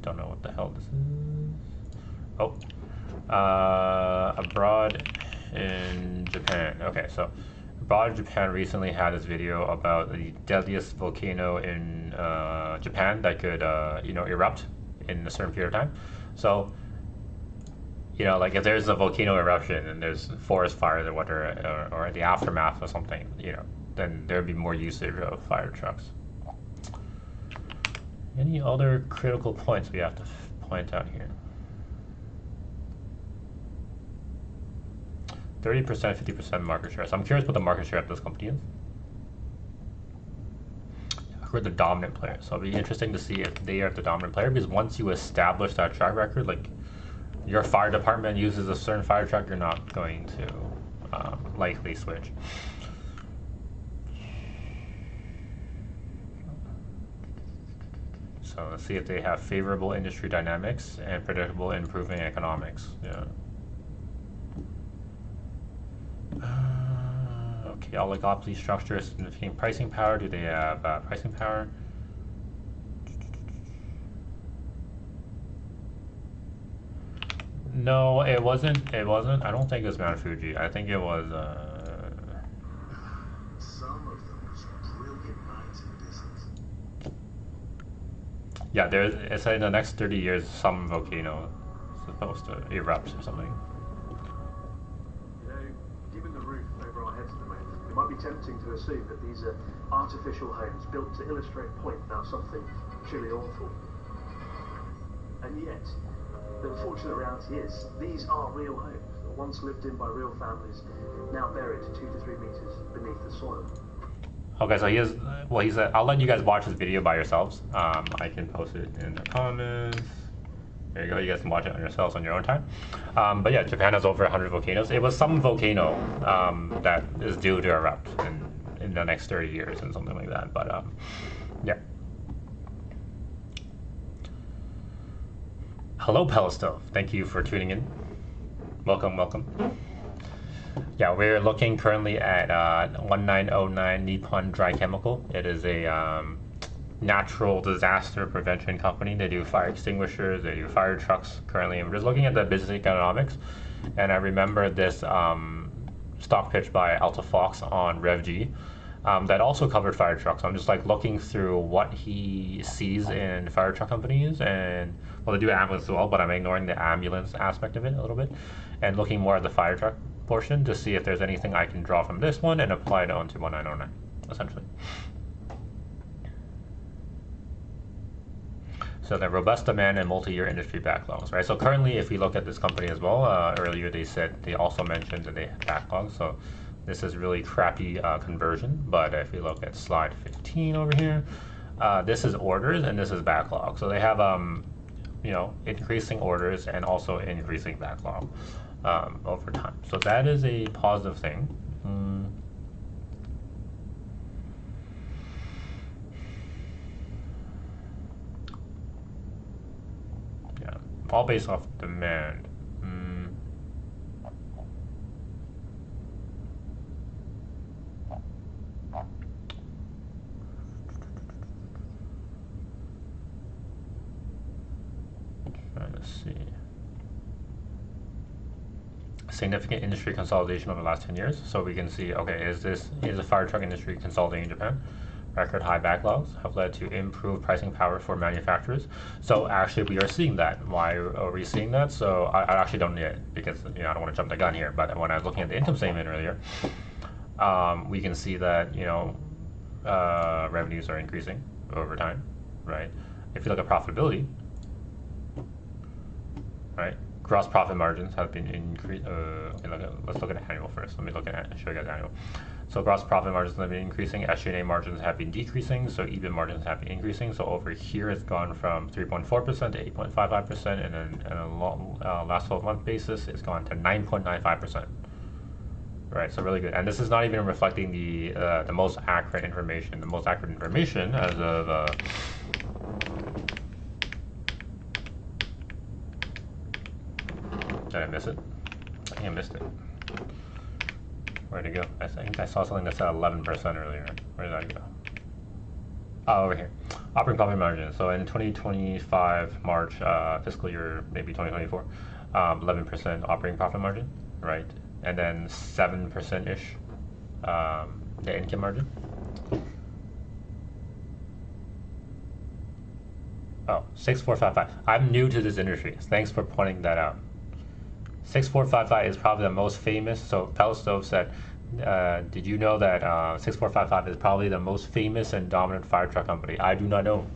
don't know what the hell this is. Abroad in Japan. Okay, so Abroad in Japan recently had this video about the deadliest volcano in Japan that could erupt in a certain period of time. So, like if there's a volcano eruption and there's forest fires or whatever, or the aftermath or something, then there'd be more usage of fire trucks. Any other critical points we have to point out here? 30%, 50% market share. So I'm curious what the market share of this company is. We're the dominant player, so it'll be interesting to see if they are the dominant player, because once you establish that track record, like your fire department uses a certain fire truck, you're not going to likely switch. So let's see if they have favorable industry dynamics and predictable improving economics. Yeah. Okay, oligopoly structure, significant pricing power. Do they have pricing power? No, it wasn't. I don't think it was Mount Fuji. I think it was. Some of the most brilliant minds in business. Yeah, it said in the next 30 years, some volcano is supposed to erupt or something. Given the roof over our heads at the moment, it might be tempting to assume that these are artificial homes built to illustrate a point about something truly awful. And yet, the unfortunate reality is, these are real homes, once lived in by real families, now buried 2 to 3 meters beneath the soil. Okay, so he is. Well, he said, I'll let you guys watch this video by yourselves. I can post it in the comments. There you go. You guys can watch it on yourselves on your own time. But yeah, Japan has over 100 volcanoes. It was some volcano that is due to erupt in the next 30 years and something like that. But yeah. Hello, Pelistove. Thank you for tuning in. Welcome, welcome. Yeah, we're looking currently at 1909 Nippon Dry Chemical. It is a natural disaster prevention company. They do fire extinguishers, they do fire trucks currently. And we're just looking at the business economics. And I remember this stock pitch by Alta Fox on RevG that also covered fire trucks. I'm just like looking through what he sees in fire truck companies, and well, they do ambulance as well, but I'm ignoring the ambulance aspect of it a little bit and looking more at the fire truck portion to see if there's anything I can draw from this one and apply it onto 1909, essentially. So the robust demand and multi-year industry backlogs, right? So currently, if we look at this company as well, earlier they also mentioned that they had backlogs. So this is really crappy conversion. But if we look at slide 15 over here, this is orders and this is backlog. So they have you know, increasing orders and also increasing backlog over time. So that is a positive thing. Yeah, all based off demand. Trying to see. Significant industry consolidation over the last 10 years. So we can see, okay, is the fire truck industry consolidating in Japan? Record high backlogs have led to improved pricing power for manufacturers. So actually we are seeing that. Why are we seeing that? So I actually don't need it because, you know, I don't want to jump the gun here, but when I was looking at the income statement earlier, we can see that, you know, revenues are increasing over time, right? If you look at profitability, right? Gross profit margins have been increased. Okay, let's look at annual first. Let me look at show you guys annual. So gross profit margins have been increasing. SG&A margins have been decreasing. So EBIT margins have been increasing. So over here, it's gone from 3.4% to 8.55%, and then on a last 12-month basis, it's gone to 9.95%. Right, so really good. And this is not even reflecting the most accurate information. The most accurate information as of did I miss it? I think I missed it. Where'd it go? I think I saw something that said 11% earlier. Where did that go? Oh, over here. Operating profit margin. So in 2025 March, fiscal year, maybe 2024, 11% operating profit margin, right? And then 7%-ish the income margin. Oh, 6455. I'm new to this industry. Thanks for pointing that out. 6455 is probably the most famous. So Pelistove said, did you know that 6455 is probably the most famous and dominant fire truck company? I do not know.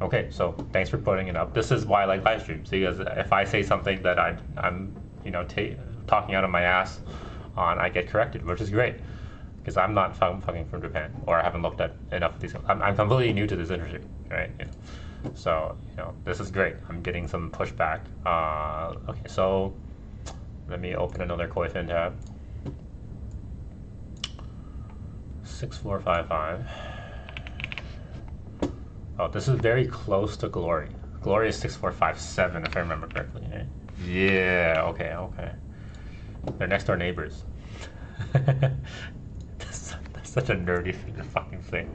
Okay, so thanks for putting it up. This is why I like live streams, because if I say something that I'm you know, talking out of my ass on, I get corrected, which is great, because I'm not fucking from Japan, or I haven't looked at enough of these. I'm completely new to this industry, right? You know? So, you know, this is great. I'm getting some pushback. Okay, so let me open another Koyfin tab. 6455. Oh, this is very close to Glory. Glory is 6457, if I remember correctly. Right? Yeah, okay. They're next door neighbors. That's such a nerdy thing to fucking say.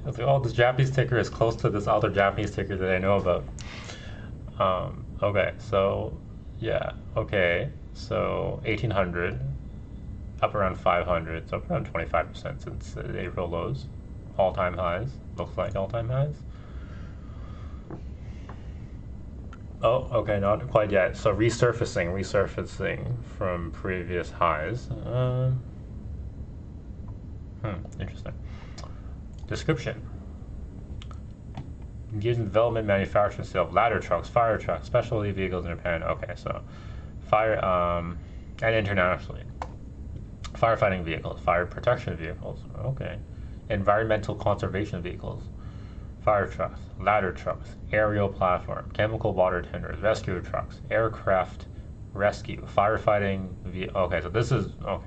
I was like, oh, this Japanese ticker is close to this other Japanese ticker that I know about. Okay, so, yeah, okay. So, 1800, up around 500, so up around 25% since April lows. All-time highs, looks like all-time highs. Oh, okay, not quite yet. So resurfacing from previous highs. Interesting. Description. Engaged in development, manufacturing, sale of ladder trucks, fire trucks, specialty vehicles in Japan. Okay, so fire and internationally. Firefighting vehicles, fire protection vehicles. Okay. environmental conservation vehicles, fire trucks, ladder trucks, aerial platform, chemical water tenders, rescue trucks, aircraft rescue, firefighting. Okay, so this is okay,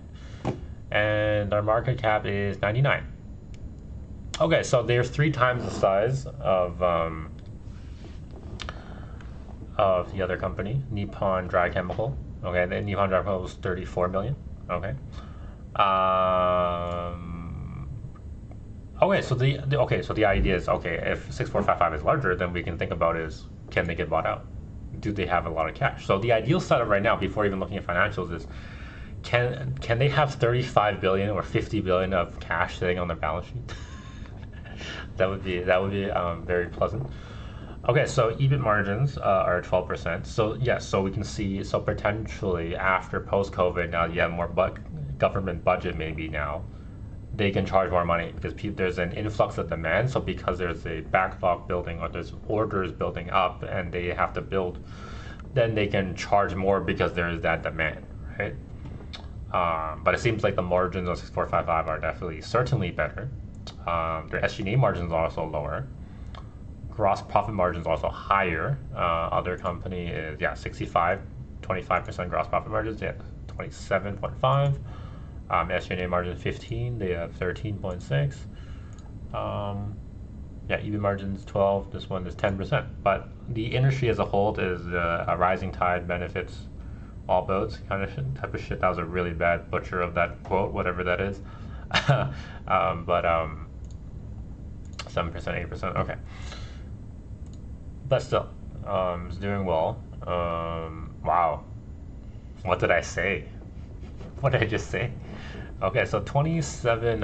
and our market cap is 99. Okay, so they're 3 times the size of the other company, Nippon Dry Chemical. Okay, the Nippon Dry Chemical was 34 million. Okay. Okay, so the idea is, okay, if 6455 is larger, then we can think about is, can they get bought out? Do they have a lot of cash? So the ideal setup right now, before even looking at financials, is can they have 35 billion or 50 billion of cash sitting on their balance sheet? that would be very pleasant. Okay, so EBIT margins are 12%. So yes, so we can see, so potentially after post-COVID, now you have more government budget maybe now, they can charge more money because there's an influx of demand. So because there's a backlog building or there's orders building up and they have to build, then they can charge more because there is that demand, right? But it seems like the margins of 6455 are certainly better. Their SG&A margins are also lower. Gross profit margins also higher. Other company is 65, 25% gross profit margins, 27.5. SG&A margin 15, they have 13.6. EBIT margins 12. This one is 10%. But the industry as a whole is a rising tide benefits all boats kind of type of shit. That was a really bad butcher of that quote, whatever that is. 7%, 8%. Okay. But still, it's doing well. Wow. What did I say? What did I just say? Okay, so 27,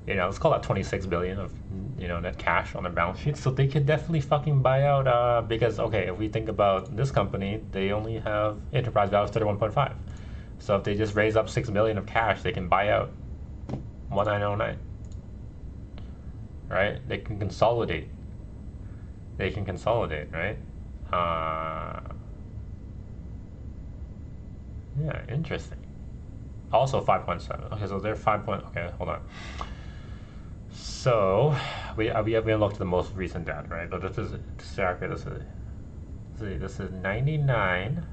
let's call that 26 billion of, net cash on their balance sheet. So they could definitely fucking buy out, because, okay, if we think about this company, they only have enterprise value of 31.5. So if they just raise up 6 million of cash, they can buy out 1909. Right? They can consolidate. Right? Yeah, interesting. Also 5.7. Okay, so they're 5. Okay, hold on. So we haven't looked at the most recent data, right? But this is 99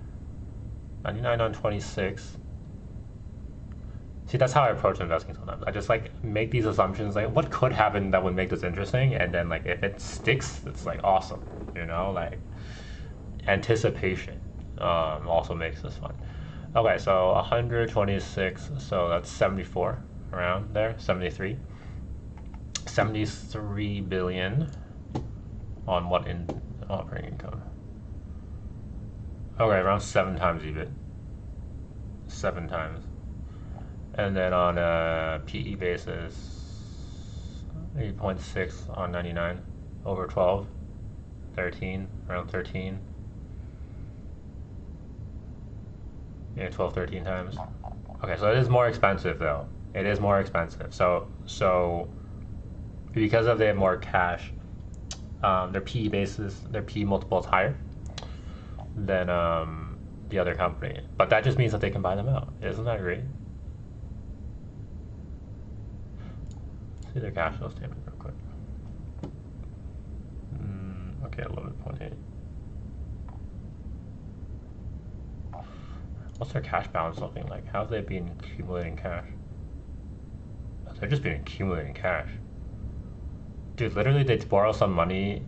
on 26. See, that's how I approach investing sometimes. I just make these assumptions, what could happen that would make this interesting, and then if it sticks, it's awesome, anticipation also makes this fun. Okay, so 126, so that's 74, around there, 73 billion on what in operating income? Okay, around 7 times EBIT, 7 times. And then on a PE basis, 8.6 on 99, over 12, 13, around 13. Yeah, 12, 13 times. Okay, so it is more expensive though. It is more expensive. So because they have more cash, their PE basis, their PE multiple is higher than the other company. But that just means that they can buy them out. Isn't that great? See their cash flow statement real quick. Okay, 11.8. What's their cash balance looking like? How have they been accumulating cash? They've just been accumulating cash. Dude, literally they borrow some money.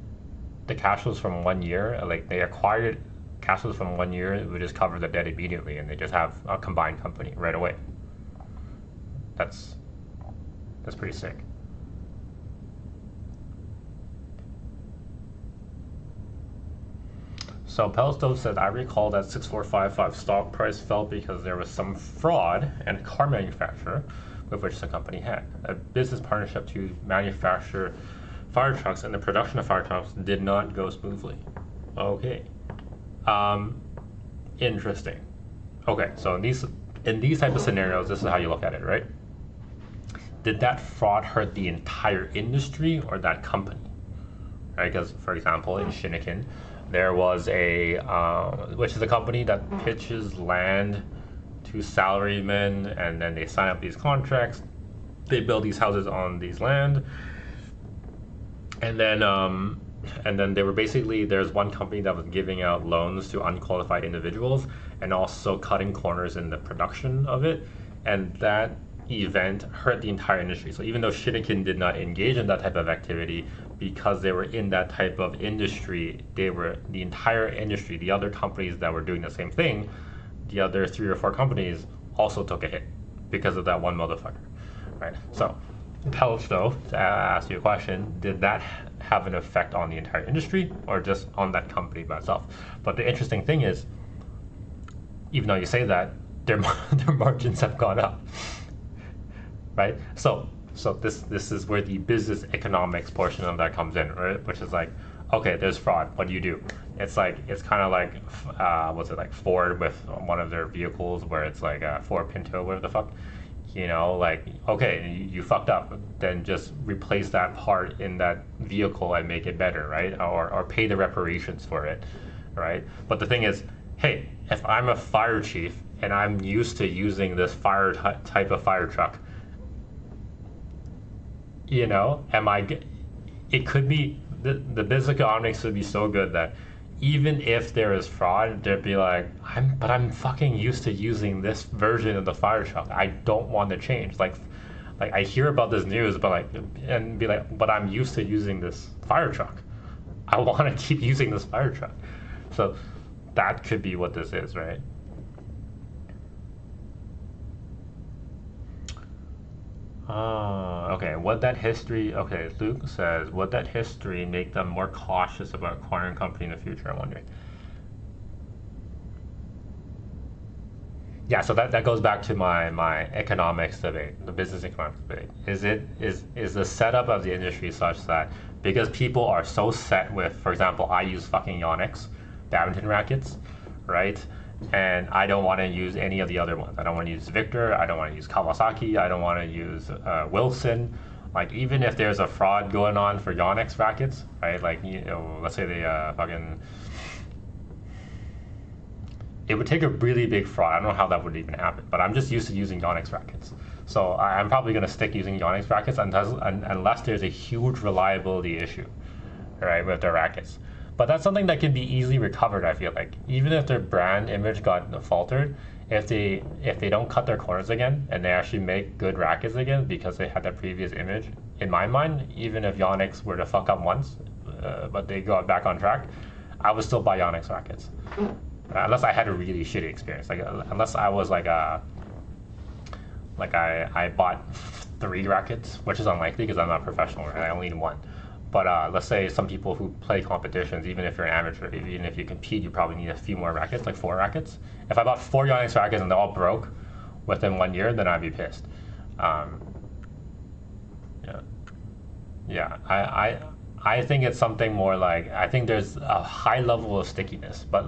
The cash flows from 1 year. They acquired cash flows from 1 year. It would just cover the debt immediately, and they just have a combined company right away. That's pretty sick. So Pelstove said, I recall that 6455 stock price fell because there was some fraud and car manufacturer with which the company had a business partnership to manufacture fire trucks, and the production of fire trucks did not go smoothly. Okay. Interesting. Okay, so in these type of scenarios, this is how you look at it, right? Did that fraud hurt the entire industry or that company? Right? Because, for example, in Shinnikin, there was which is a company that pitches land to salarymen, and then they sign up these contracts. they build these houses on these land, and then they were basically, there's one company that was giving out loans to unqualified individuals and also cutting corners in the production of it, and that event hurt the entire industry. So even though Shinikin did not engage in that type of activity, because they were in that type of industry, they were the entire industry, the other companies that were doing the same thing, the other 3 or 4 companies also took a hit because of that one motherfucker, right? So Pelch, though, to ask you a question, did that have an effect on the entire industry or just on that company by itself? But the interesting thing is, even though you say that, their margins have gone up, right? So this is where the business economics portion of that comes in, right? Which is like, okay, there's fraud. What do you do? It's kind of like, what's it, like Ford with one of their vehicles where it's like a Ford Pinto, whatever the fuck. You know, like, okay, you fucked up, then just replace that part in that vehicle and make it better, right? Or pay the reparations for it, right? But the thing is, hey, if I'm a fire chief and I'm used to using this type of fire truck, you know, it could be, the business economics would be so good that even if there is fraud, they'd be like, I'm fucking used to using this version of the fire truck. I don't want to change. Like I hear about this news, but but I'm used to using this fire truck. I want to keep using this fire truck. So that could be what this is, right? Okay, Luke says, would that history make them more cautious about acquiring a company in the future, I'm wondering. Yeah, so that goes back to my economics debate, the business economics debate. Is the setup of the industry such that because people are so set with, for example, I use fucking Yonex badminton rackets, right? And I don't want to use any of the other ones. I don't want to use Victor. I don't want to use Kawasaki. I don't want to use Wilson. Like, even if there's a fraud going on for Yonex rackets, right? Like, you know, let's say they it would take a really big fraud. I don't know how that would even happen, but I'm just used to using Yonex rackets. So I'm probably going to stick using Yonex rackets unless there's a huge reliability issue, right, with their rackets. But that's something that can be easily recovered, I feel like. Even if their brand image got faltered, if they don't cut their corners again and they actually make good rackets again because they had that previous image, in my mind, even if Yonex were to fuck up once, but they got back on track, I would still buy Yonex rackets. Unless I had a really shitty experience. Like, unless I was like I bought 3 rackets, which is unlikely because I'm not professional, right? I only need 1. But let's say some people who play competitions, even if you're an amateur, even if you compete, you probably need a few more rackets, like 4 rackets. If I bought 4 Yonex rackets and they all broke within 1 year, then I'd be pissed. Yeah. I think it's something more like, I think there's a high level of stickiness. But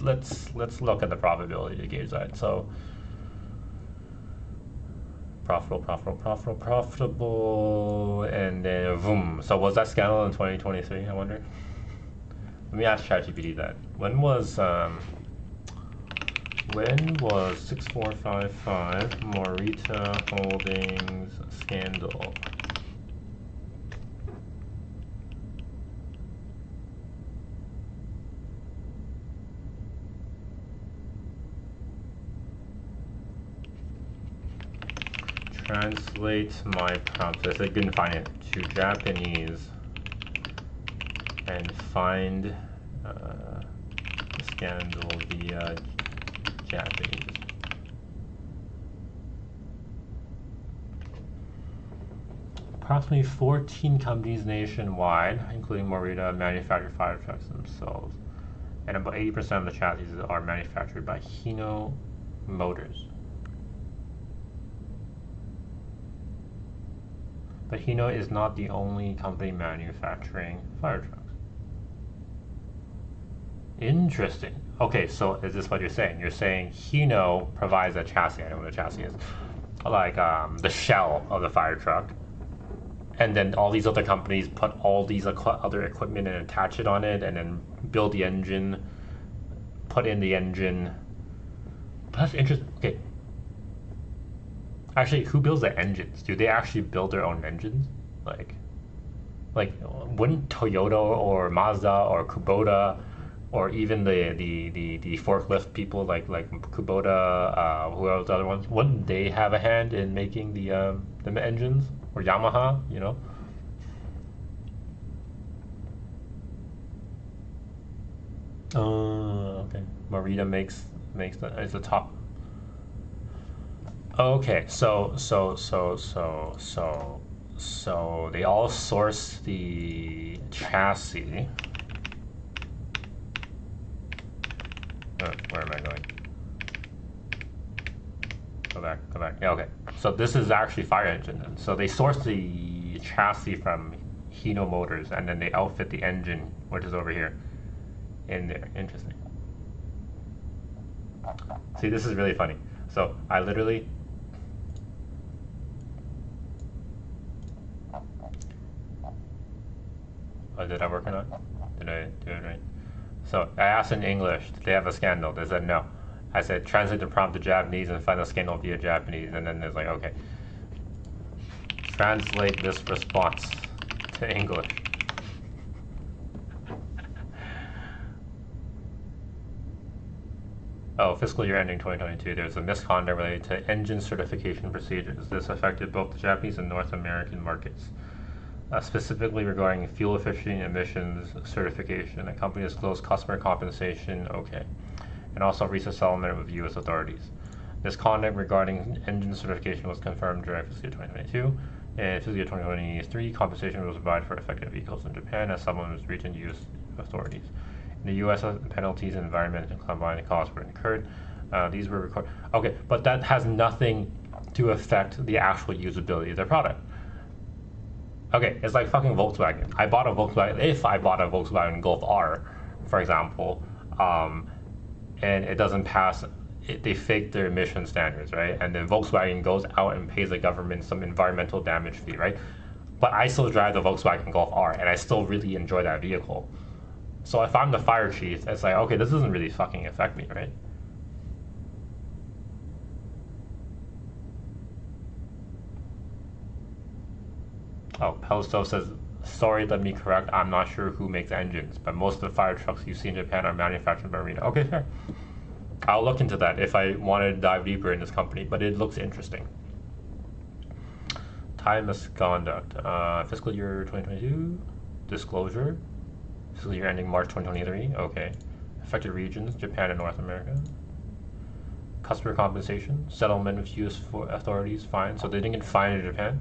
let's look at the probability to gauge that. So profitable, and then boom. So was that scandal in 2023, I wonder? Let me ask ChatGPT that. When was 6455 Morita Holdings scandal? Translate my prompts. I said couldn't find it to Japanese and find scandal via Japanese. Approximately 14 companies nationwide, including Morita, manufacture fire trucks themselves, and about 80% of the chassis are manufactured by Hino Motors. But Hino is not the only company manufacturing fire trucks. Interesting. Okay, so is this what you're saying? You're saying Hino provides a chassis. I know what a chassis is. Like the shell of the fire truck. And then all these other companies put all these other equipment and attach it on it and then build the engine, put in the engine. That's interesting. Okay. Actually, who builds the engines? Do they actually build their own engines? Like, like wouldn't Toyota or Mazda or Kubota or even the forklift people like Kubota, who are the other ones? Wouldn't they have a hand in making the engines, or Yamaha? You know. Oh, okay. Marita makes the it's the top. Okay, so they all source the chassis. Where am I going? Go back, go back. Yeah, okay. So this is actually fire engine then. So they source the chassis from Hino Motors, and then they outfit the engine, which is over here, in there. Interesting. See, this is really funny. So I literally. Oh, did I work or not? Did I do it right? So I asked in English, did they have a scandal? They said no. I said, translate the prompt to Japanese and find the scandal via Japanese. And then there's like, okay. Translate this response to English. Oh, fiscal year ending 2022, there's a misconduct related to engine certification procedures. This affected both the Japanese and North American markets. Specifically regarding fuel efficiency emissions certification, a company disclosed customer compensation, okay, and also recent settlement with U.S. authorities. Misconduct regarding engine certification was confirmed during fiscal year 2022. In fiscal year 2023, compensation was provided for affected vehicles in Japan as settlement was reached in U.S. authorities. In the U.S., penalties and environmental combined costs were incurred. These were recorded. Okay, but that has nothing to affect the actual usability of their product. Okay, it's like fucking Volkswagen. If I bought a Volkswagen Golf R, for example, and it doesn't pass, they fake their emission standards, right? And then Volkswagen goes out and pays the government some environmental damage fee, right? But I still drive the Volkswagen Golf R, and I still really enjoy that vehicle. So if I'm the fire chief, it's like, okay, this doesn't really fucking affect me, right? Oh, Pellisto says, sorry, let me correct. I'm not sure who makes engines, but most of the fire trucks you see in Japan are manufactured by Arena. Okay, fair. I'll look into that if I wanted to dive deeper in this company, but it looks interesting. Time misconduct. Fiscal year 2022. Disclosure. Fiscal year ending March 2023. Okay. Affected regions, Japan and North America. Customer compensation. Settlement with U.S. authorities. Fine. So they didn't get fined in Japan.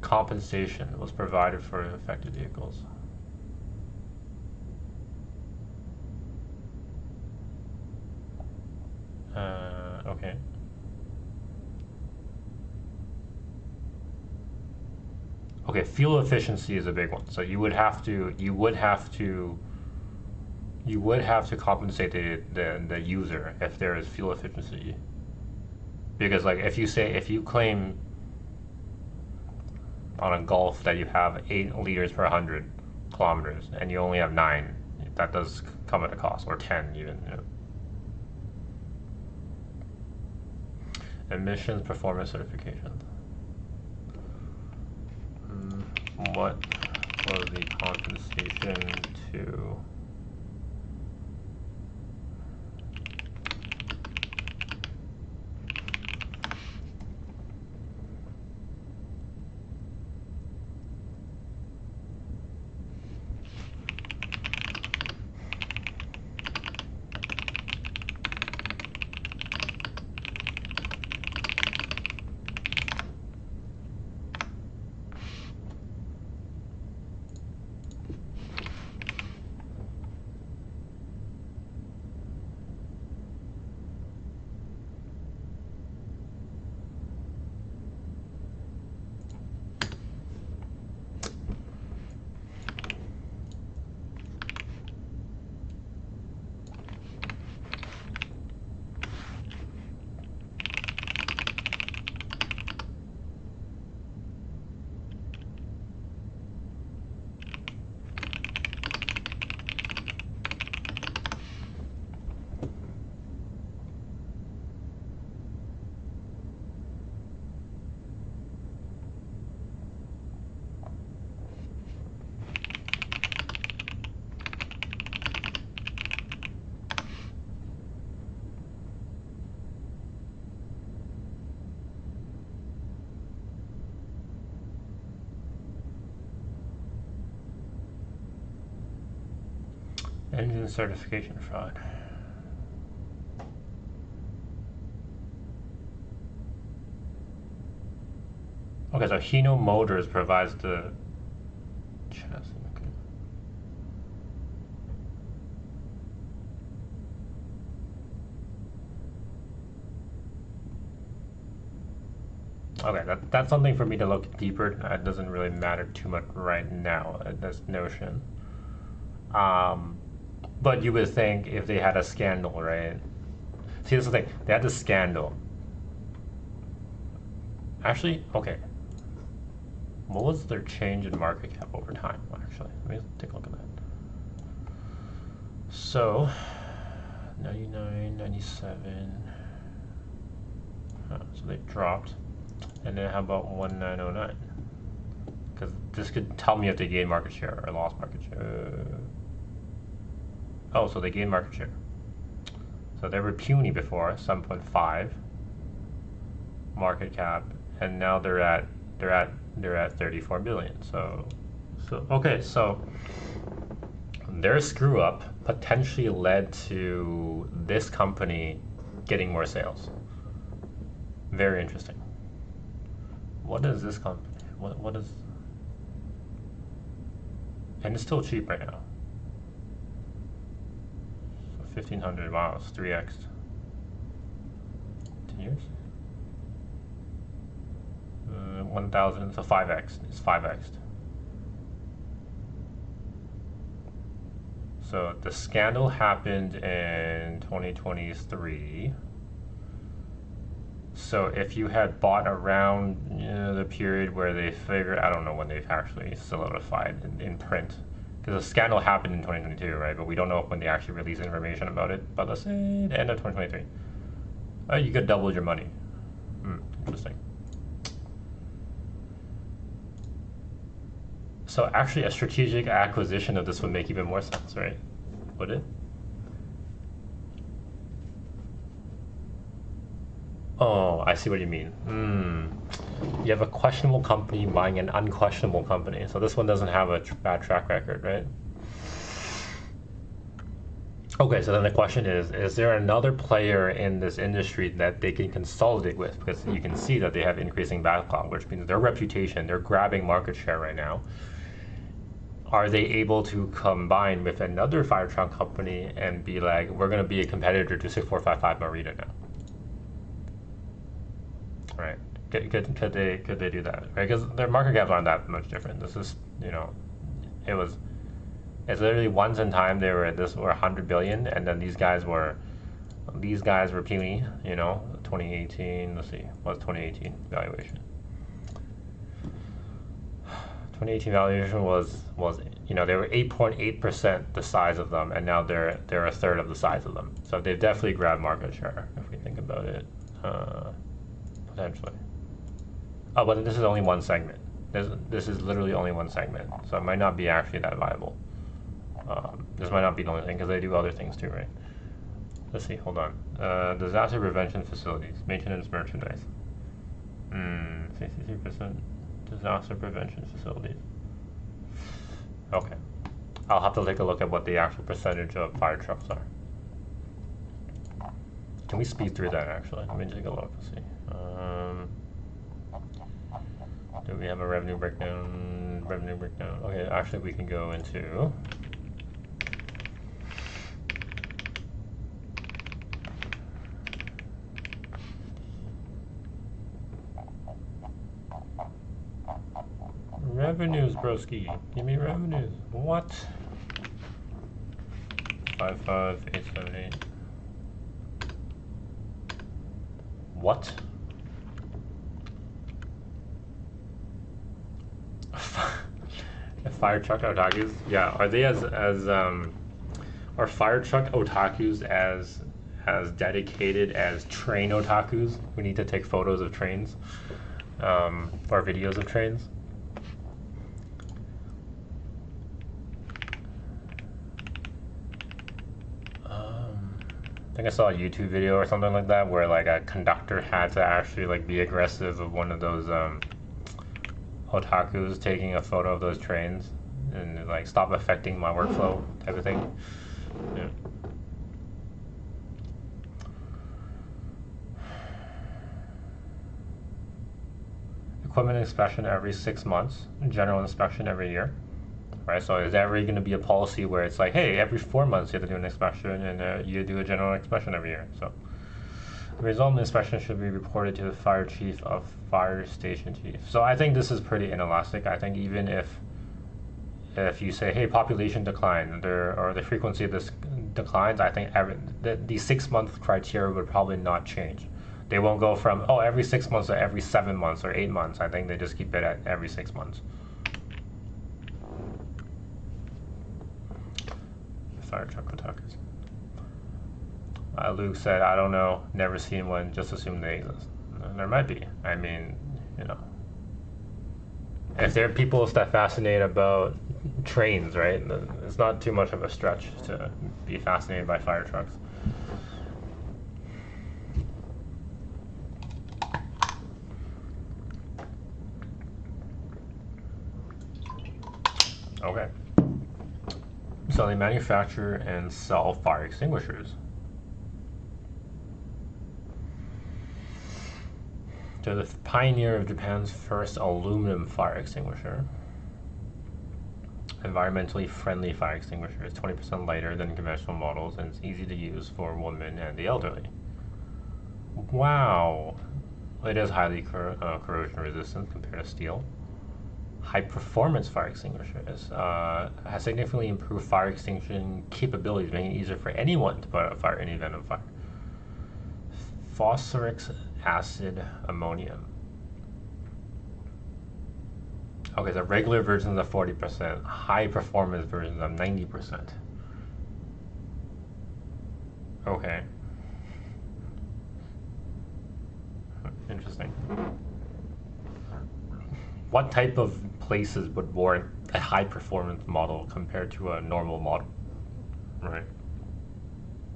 Compensation was provided for affected vehicles. Okay. Okay, fuel efficiency is a big one. So you would have to compensate the user if there is fuel efficiency. Because like if you claim on a Golf that you have 8 liters per 100 kilometers and you only have 9, that does come at a cost, or 10 even. You know. Emissions performance certification. What was the compensation to? Engine certification fraud. Okay, so Hino Motors provides the chassis. Okay, that's something for me to look deeper. It doesn't really matter too much right now, this notion. But you would think if they had a scandal, right? See, this is the thing. They had the scandal. Actually, okay. What was their change in market cap over time, actually? Let me take a look at that. So, 99, 97. So they dropped. And then how about 1909? Because this could tell me if they gained market share or lost market share. Oh, so they gained market share. So they were puny before, 7.5 market cap, and now they're at 34 billion. So okay, so their screw up potentially led to this company getting more sales. Very interesting. What is this company? What is? And it's still cheap right now. So 1,500 miles, 3x. 10 years. 1,000, so 5x. It's 5x. So the scandal happened in 2023. So if you had bought around the period where they figured, I don't know when they've actually solidified in print, because the scandal happened in 2022, right? But we don't know when they actually release information about it. But let's say the end of 2023, you could double your money. Interesting. So actually, a strategic acquisition of this would make even more sense, right? Would it? Oh, I see what you mean. You have a questionable company buying an unquestionable company. So this one doesn't have a bad track record, right? Okay, so then the question is there another player in this industry that they can consolidate with? Because you can see that they have increasing backlog, which means their reputation, they're grabbing market share right now. Are they able to combine with another fire truck company and be like, we're going to be a competitor to 6455 Marita now? Right? Could they do that? Right? Because their market caps aren't that much different. This is, it's literally once in time they were at this, were 100 billion, and then these guys were puny. 2018. Let's see, what's 2018 valuation? 2018 valuation was they were 8.8% the size of them, and now they're a third of the size of them. So they've definitely grabbed market share if we think about it. Potentially. Oh, but this is only one segment. This is literally only one segment, so it might not be actually that viable. This might not be the only thing because they do other things too, right? Let's see. Hold on. Disaster prevention facilities, maintenance, merchandise. 63% disaster prevention facilities. Okay, I'll have to take a look at what the actual percentage of fire trucks are. Can we speed through that actually? Let me take a look. Let's see. Do we have a revenue breakdown? Revenue breakdown. Okay, actually we can go into revenues, broski. Give me revenues. What? 55878. What? Fire truck otakus? Yeah. Are they as are fire truck otakus as dedicated as train otakus who need to take photos of trains, or videos of trains? I think I saw a YouTube video or something like that where like a conductor had to actually like be aggressive of one of those otakus taking a photo of those trains and like stop affecting my workflow type of thing. Yeah. Equipment inspection every 6 months, general inspection every year, right? So is that really going to be a policy where it's like, hey, every 4 months you have to do an inspection and you do a general inspection every year? So the result of the inspection should be reported to the fire chief of fire station chief. So I think this is pretty inelastic. I think even if you say, hey, population decline, or the frequency of this declines, I think the 6 month criteria would probably not change. They won't go from, oh, every 6 months to every 7 months or 8 months. I think they just keep it at every 6 months. Fire truck attackers. Luke said, I don't know, never seen one, just assume they exist. There might be. I mean, you know, if there are people that fascinated about trains, right, it's not too much of a stretch to be fascinated by fire trucks. Okay. So they manufacture and sell fire extinguishers. They're the pioneer of Japan's first aluminum fire extinguisher. Environmentally friendly fire extinguisher is 20% lighter than conventional models and it's easy to use for women and the elderly. Wow! It is highly corrosion resistant compared to steel. High performance fire extinguisher has significantly improved fire extinction capabilities, making it easier for anyone to put out a fire in the event of fire. Phosphoric acid ammonium. Okay, so regular versions of 40%, high performance versions of 90%. Okay. Interesting. What type of places would warrant a high performance model compared to a normal model, right?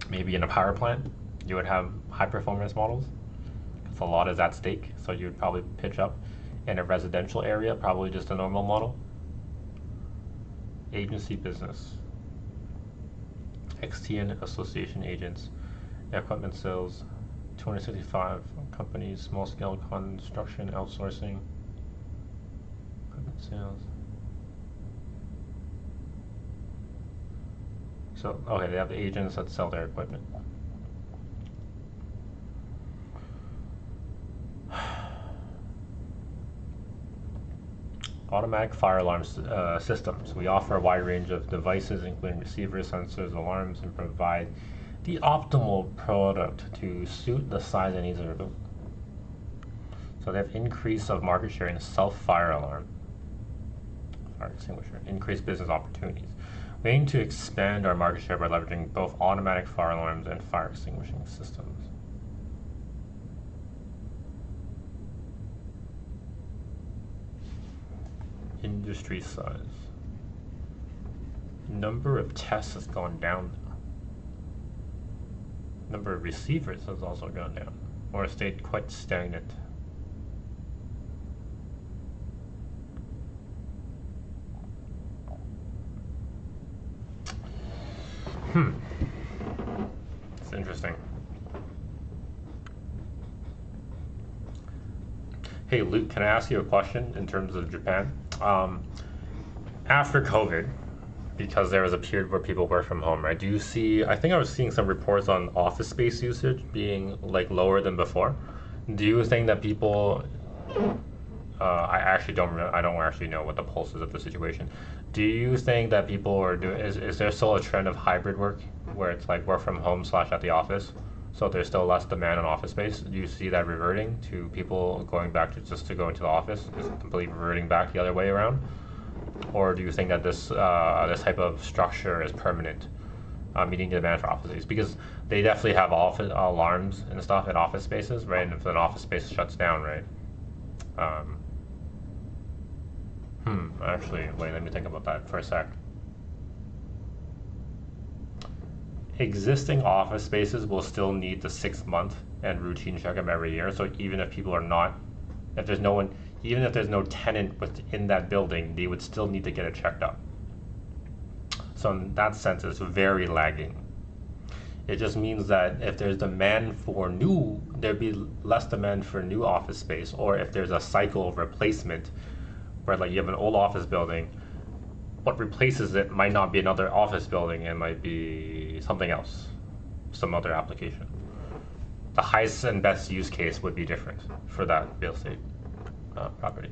Maybe in a power plant, you would have high performance models because a lot is at stake, so you would probably pitch up. In a residential area, probably just a normal model. Agency business. XTN association agents, equipment sales, 265 companies, small scale construction outsourcing. Sales. So, okay, they have the agents that sell their equipment. Automatic fire alarm systems. We offer a wide range of devices, including receivers, sensors, alarms, and provide the optimal product to suit the size and needs of your building. So they have increase of market share in self-fire alarm. Extinguisher, increased business opportunities. We aim to expand our market share by leveraging both automatic fire alarms and fire extinguishing systems. Industry size. Number of tests has gone down. Number of receivers has also gone down, or stayed quite stagnant. It's interesting. Hey Luke, can I ask you a question in terms of Japan? After COVID, because there was a period where people work from home, right? Do you see, I think I was seeing some reports on office space usage being like lower than before. Do you think that people, I don't actually know what the pulse is of the situation. Do you think that people are doing, is there still a trend of hybrid work where it's like work from home / at the office? So there's still less demand on office space. Do you see that reverting to people going back to just to go into the office, just completely reverting back the other way around? Or do you think that this type of structure is permanent, meeting the demand for office space? Because they definitely have office alarms and stuff in office spaces, right? And if an office space shuts down, right? Actually, wait, let me think about that for a sec. Existing office spaces will still need the 6 month and routine checkup every year. So even if people are not, if there's no one, even if there's no tenant within that building, they would still need to get it checked up. So in that sense, it's very lagging. It just means that if there's demand for there'd be less demand for new office space, or if there's a cycle of replacement where like you have an old office building, what replaces it might not be another office building, it might be something else, some other application. The highest and best use case would be different for that real estate property.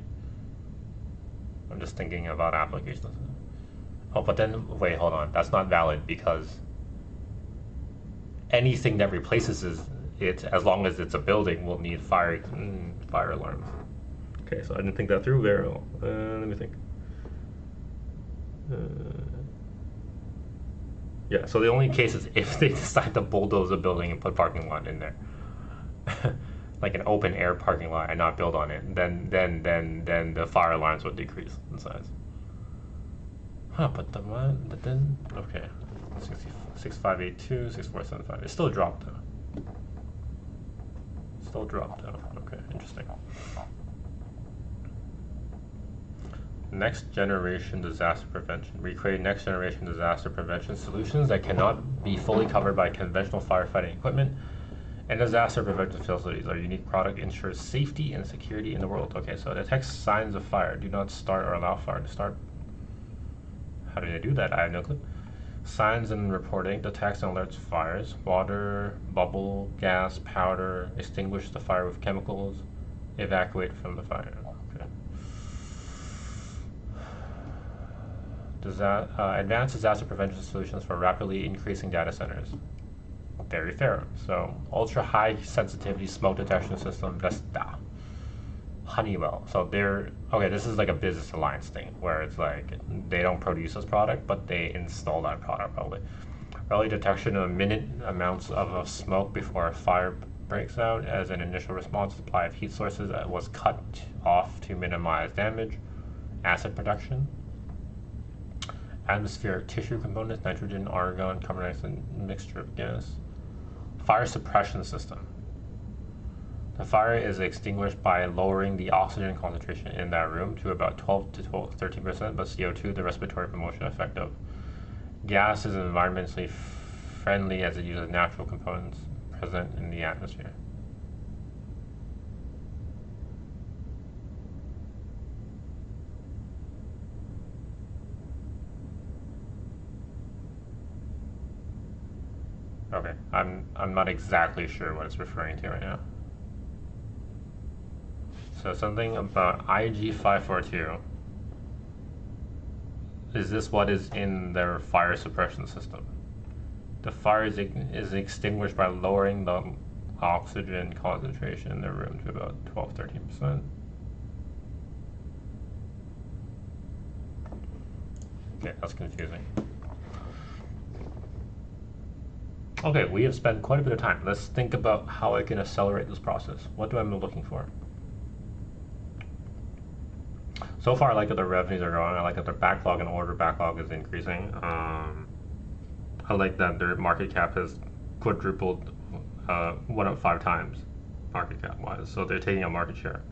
I'm just thinking about applications. Oh, but then, wait, hold on. That's not valid because anything that replaces it, as long as it's a building, will need fire alarms. Okay, so I didn't think that through very well. Let me think. Yeah, so the only case is if they decide to bulldoze a building and put parking lot in there. Like an open air parking lot and not build on it, then the fire alarms would decrease in size. Huh, but then okay. 6582, 6475. It still dropped though. Still dropped though. Okay, interesting. Next generation disaster prevention. We create next generation disaster prevention solutions that cannot be fully covered by conventional firefighting equipment. And disaster prevention facilities. Our unique product ensures safety and security in the world. Okay, so detects signs of fire. Do not start or allow fire to start. How do they do that? I have no clue. Signs and reporting. Detects and alerts fires. Water, bubble, gas, powder. Extinguish the fire with chemicals. Evacuate from the fire. Okay. Advanced disaster prevention solutions for rapidly increasing data centers. Very fair. So ultra high sensitivity smoke detection system. That's Honeywell. So this is like a business alliance thing where it's like they don't produce this product, but they install that product probably. Early detection of minute amounts of smoke before a fire breaks out. As an initial response, supply of heat sources was cut off to minimize damage. Acid production. Atmospheric tissue components, nitrogen, argon, carbon dioxide, mixture of gas. Fire suppression system. The fire is extinguished by lowering the oxygen concentration in that room to about 12 to 13%, but CO2, the respiratory promotion effect of gas, is environmentally friendly as it uses natural components present in the atmosphere. Okay, I'm not exactly sure what it's referring to right now. So something about IG542. Is this what is in their fire suppression system? The fire is extinguished by lowering the oxygen concentration in the room to about 12-13%. Okay, that's confusing. Okay, we have spent quite a bit of time. Let's think about how I can accelerate this process. What do I be looking for? So far, I like that their revenues are growing. I like that their backlog and order backlog is increasing. I like that their market cap has quadrupled, went up 5 times market cap wise. So they're taking a market share.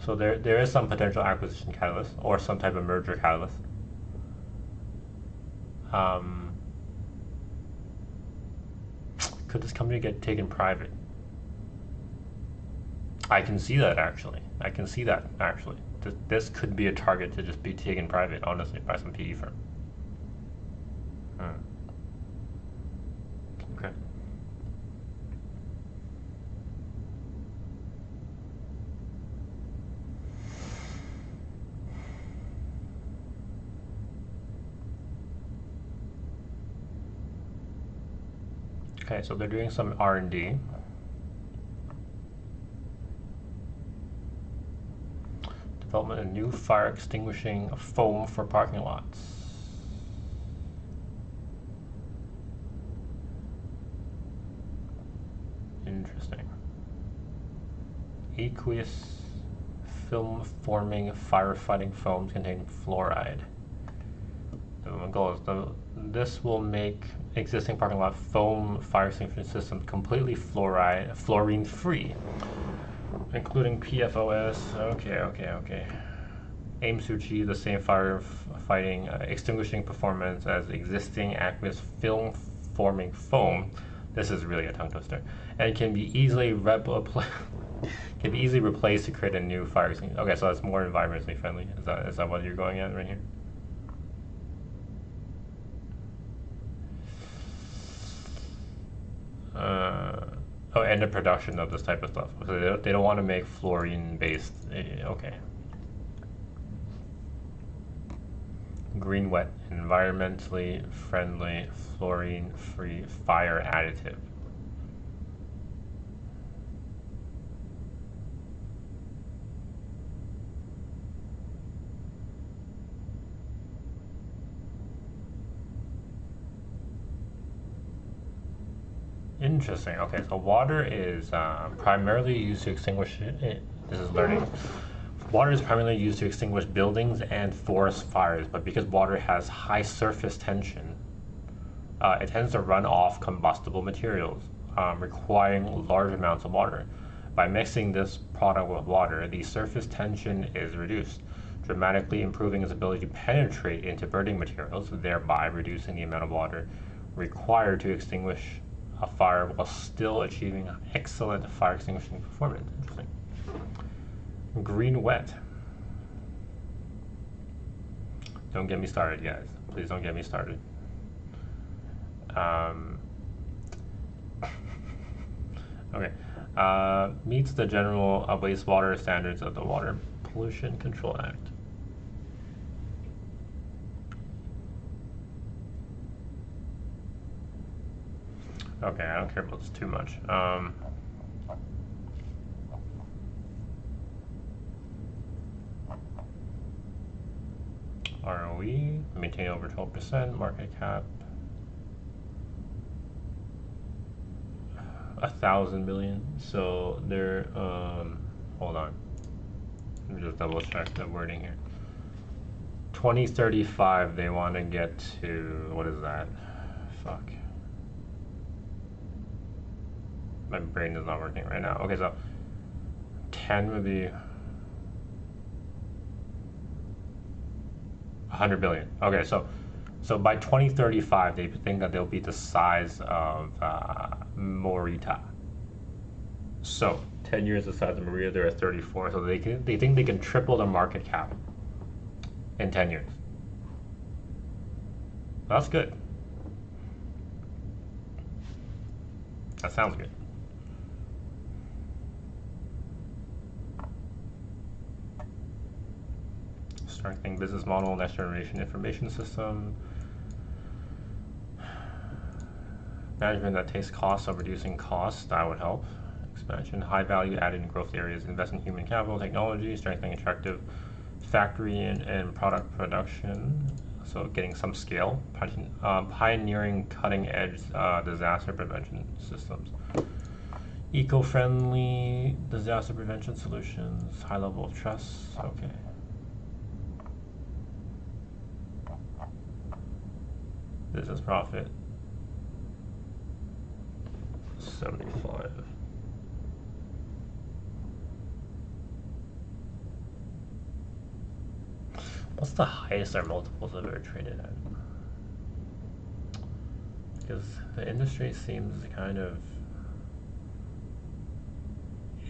So there is some potential acquisition catalyst or some type of merger catalyst. Could this company get taken private? I can see that actually. This could be a target to just be taken private, honestly, by some PE firm. Okay. Okay, so they're doing some R&D. Development of new fire extinguishing foam for parking lots. Interesting. Aqueous film-forming firefighting foams containing fluoride. The goal is this will make existing parking lot foam fire extinguishing systems completely fluorine-free, including PFOS. Okay. Aims to achieve the same firefighting extinguishing performance as existing aqueous film-forming foam. This is really a tongue twister, and can be easily replaced to create a new fire extinguisher. Okay, so that's more environmentally friendly. Is that what you're going at right here? And the production of this type of stuff. So they don't want to make fluorine-based. Okay. Green wet, environmentally friendly, fluorine-free fire additive. Interesting. Okay, so water is primarily used to extinguish. This is learning. Water is primarily used to extinguish buildings and forest fires, but because water has high surface tension, it tends to run off combustible materials, requiring large amounts of water. By mixing this product with water, the surface tension is reduced, dramatically improving its ability to penetrate into burning materials, thereby reducing the amount of water required to extinguish a fire while still achieving excellent fire extinguishing performance. Interesting. Green wet. Don't get me started, guys. Please don't get me started. Okay. Meets the general wastewater standards of the Water Pollution Control Act. Okay, I don't care about this too much. ROE, maintain over 12%, market cap 1,000 million. So they're hold on. Let me just double check the wording here. 2035 they want to get to, what is that? Fuck. My brain is not working right now. Okay, so 10 would be 100 billion. Okay, so by 2035, they think that they'll be the size of Morita. So 10 years the size of Morita, they're at 34. So they think they can triple their market cap in 10 years. That's good. That sounds good. Strengthening business model, next generation information system. Management that takes costs of reducing costs, that would help. Expansion, high value added in growth areas, invest in human capital, technology, strengthening attractive factory and product production. So getting some scale, pioneering cutting edge disaster prevention systems. Eco-friendly disaster prevention solutions, high level of trust, okay. Business profit 75. What's the highest our multiples have ever traded at? Because the industry seems kind of...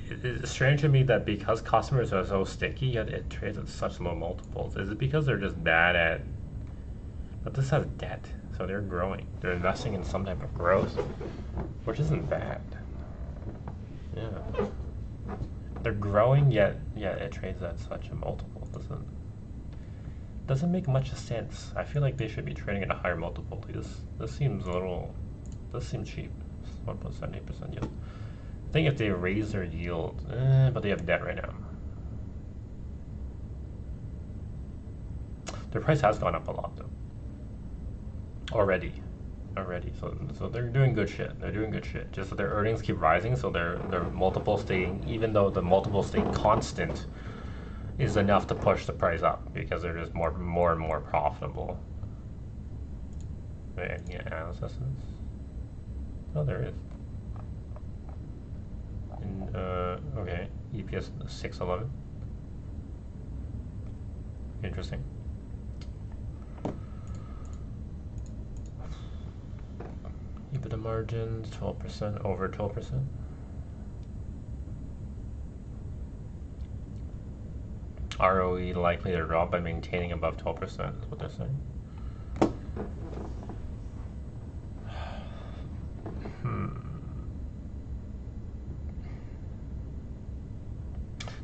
It's strange to me that because customers are so sticky, yet it trades at such low multiples. Is it because they're just bad at... But this has debt. So they're growing. They're investing in some type of growth, which isn't bad. Yeah. They're growing, yet it trades at such a multiple. Doesn't make much sense. I feel like they should be trading at a higher multiple. This seems a little. This seems cheap. 1.78% yield. I think if they raise their yield, but they have debt right now. Their price has gone up a lot though. Already. So they're doing good shit. They're doing good shit. Just that their earnings keep rising, so their multiple staying, even though the multiple stay constant, is enough to push the price up because they're just more and more profitable. Any analysis? Oh, there is. And, okay, EPS 611. Interesting. EBITDA margins 12%, over 12%. ROE likely to drop by maintaining above 12%, is what they're saying.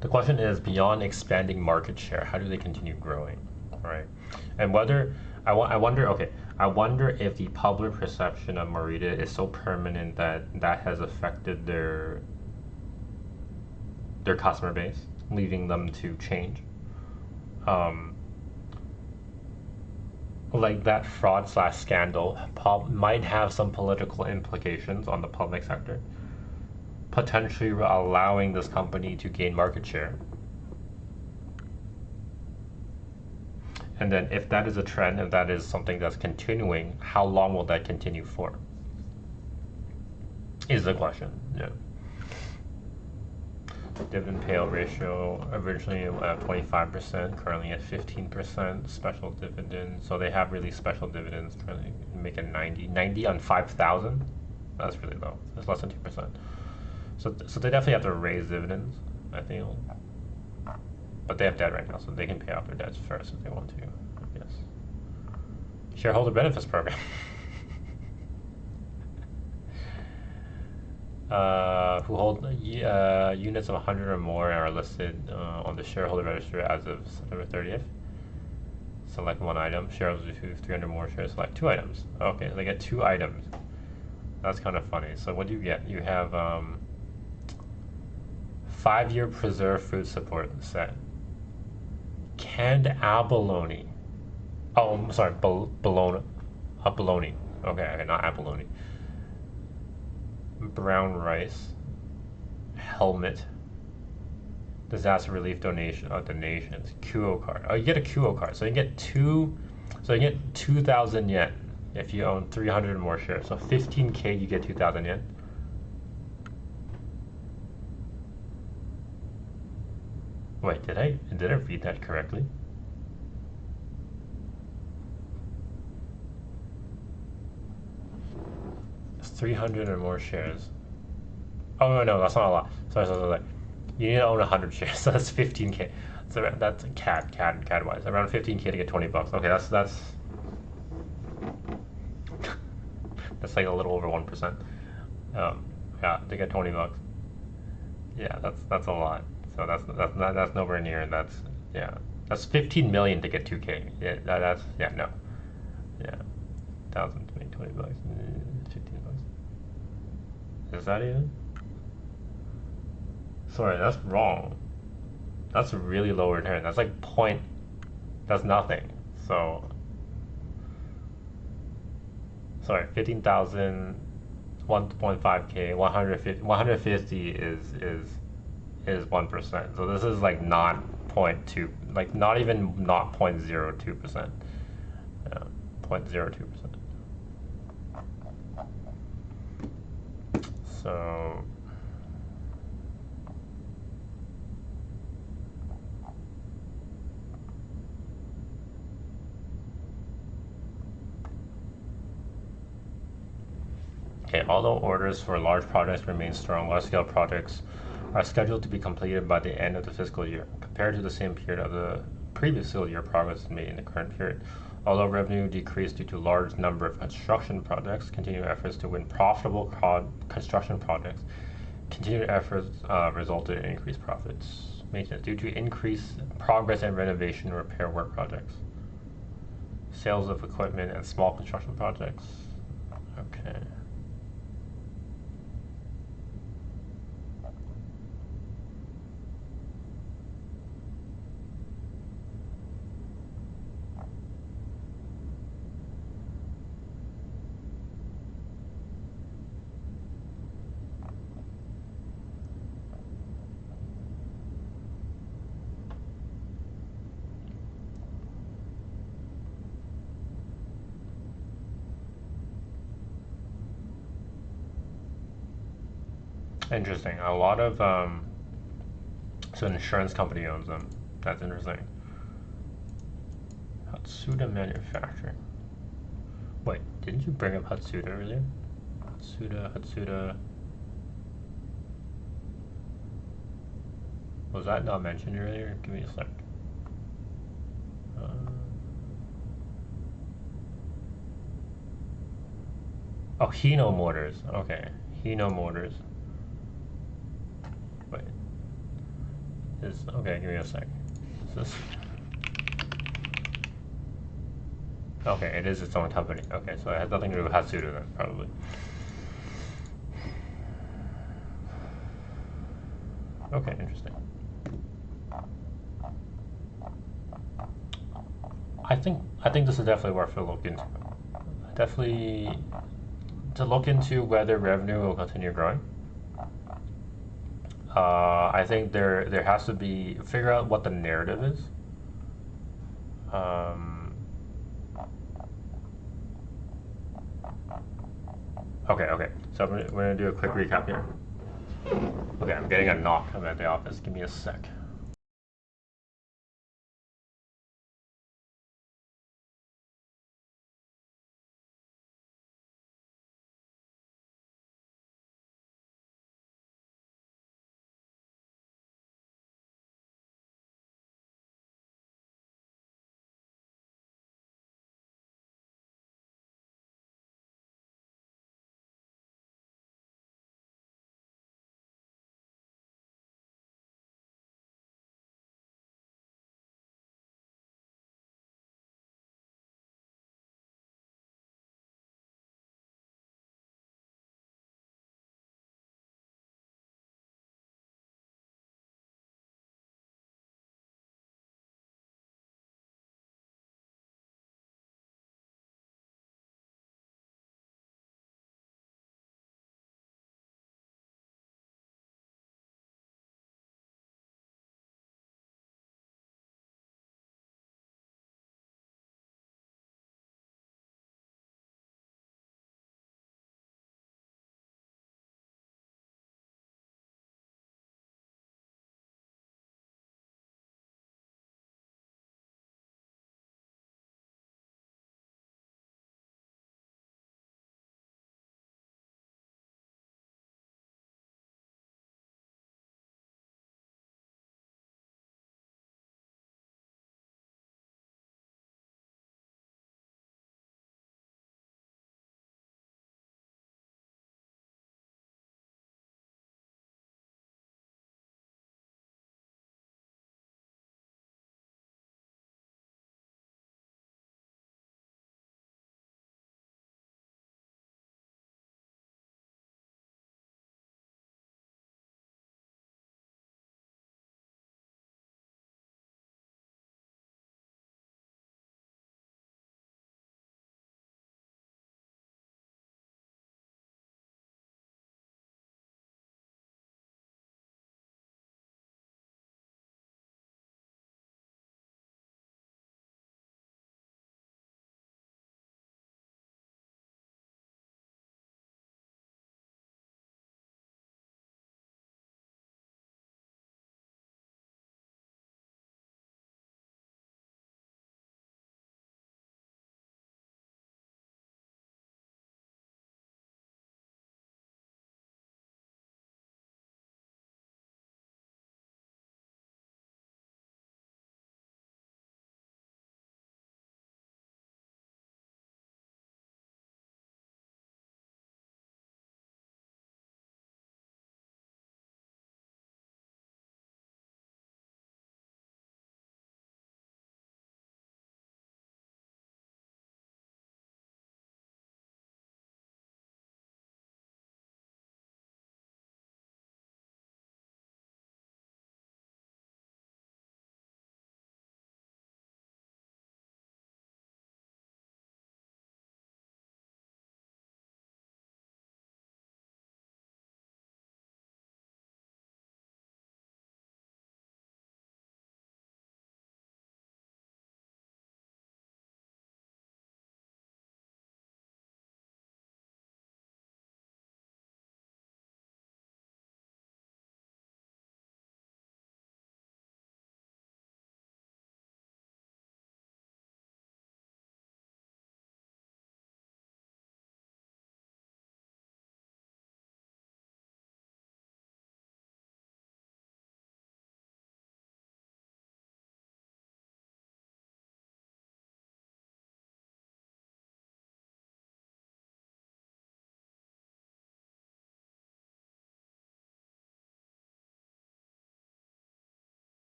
The question is, beyond expanding market share, how do they continue growing, right? And whether, I wonder if the public perception of Morita is so permanent that has affected their customer base, leaving them to change. Like that fraud / scandal might have some political implications on the public sector, potentially allowing this company to gain market share. And then if that is a trend, if that is something that's continuing, how long will that continue for? Is the question, yeah. Dividend payout ratio originally at 25%, currently at 15%. Special dividends, so they have really special dividends, trying to make it 90 on 5,000. That's really low. It's less than 2%. So they definitely have to raise dividends, I think. But they have debt right now, so they can pay off their debts first if they want to, I guess. Shareholder benefits program. Who hold units of 100 or more and are listed on the shareholder register as of September 30th. Select one item. Shareholders who have 300 more shares select 2 items. Okay, so they get 2 items. That's kind of funny. So what do you get? You have 5-year preserved food support set. Canned abalone. Oh, I'm sorry, bologna. Abalone. Okay, not abalone. Brown rice. Helmet. Disaster relief donations. QO card. Oh, you get a QO card. So you get 2,000 yen if you own 300 or more shares. So 15K, you get 2,000 yen. Wait, did I read that correctly? It's 300 or more shares. Oh no, that's not a lot. Sorry. You need to own 100 shares, so that's 15K. So that's CAD wise, around 15K to get 20 bucks. Okay, that's that's like a little over 1%. Yeah, to get 20 bucks. Yeah, that's a lot. So that's nowhere near. That's 15 million to get 2K. Yeah, that's no. Yeah, 20 bucks, 15 bucks. Is that even? Sorry, that's wrong. That's a really low return. That's like point. That's nothing. So sorry, 15,000, 1.5K, 150 is 1%. So this is like not 0.2, like not even not 0.02%. 0.02%. So okay, although orders for large projects remain strong, large-scale projects are scheduled to be completed by the end of the fiscal year. Compared to the same period of the previous fiscal year, progress is made in the current period. Although revenue decreased due to a large number of construction projects, continued efforts to win profitable construction projects, continued efforts resulted in increased profits. Maintenance due to increased progress in renovation and repair work projects. Sales of equipment and small construction projects. Okay. Interesting. A lot of so an insurance company owns them. That's interesting. Hatsuda Manufacturing. Wait, didn't you bring up Hatsuda earlier? Hatsuda. Was that not mentioned earlier? Give me a sec. Oh, Hino Motors. Okay, Hino Motors. Wait. Okay? Give me a sec. Is this? Okay, it is its own company. Okay, so it has nothing to do with Hatsuda then, probably. Okay, interesting. I think this is definitely worth a look into. Definitely to look into whether revenue will continue growing. I think there has to be figure out what the narrative is. Okay. So we're gonna do a quick recap here. Okay, I'm getting a knock. I'm at the office. Give me a sec.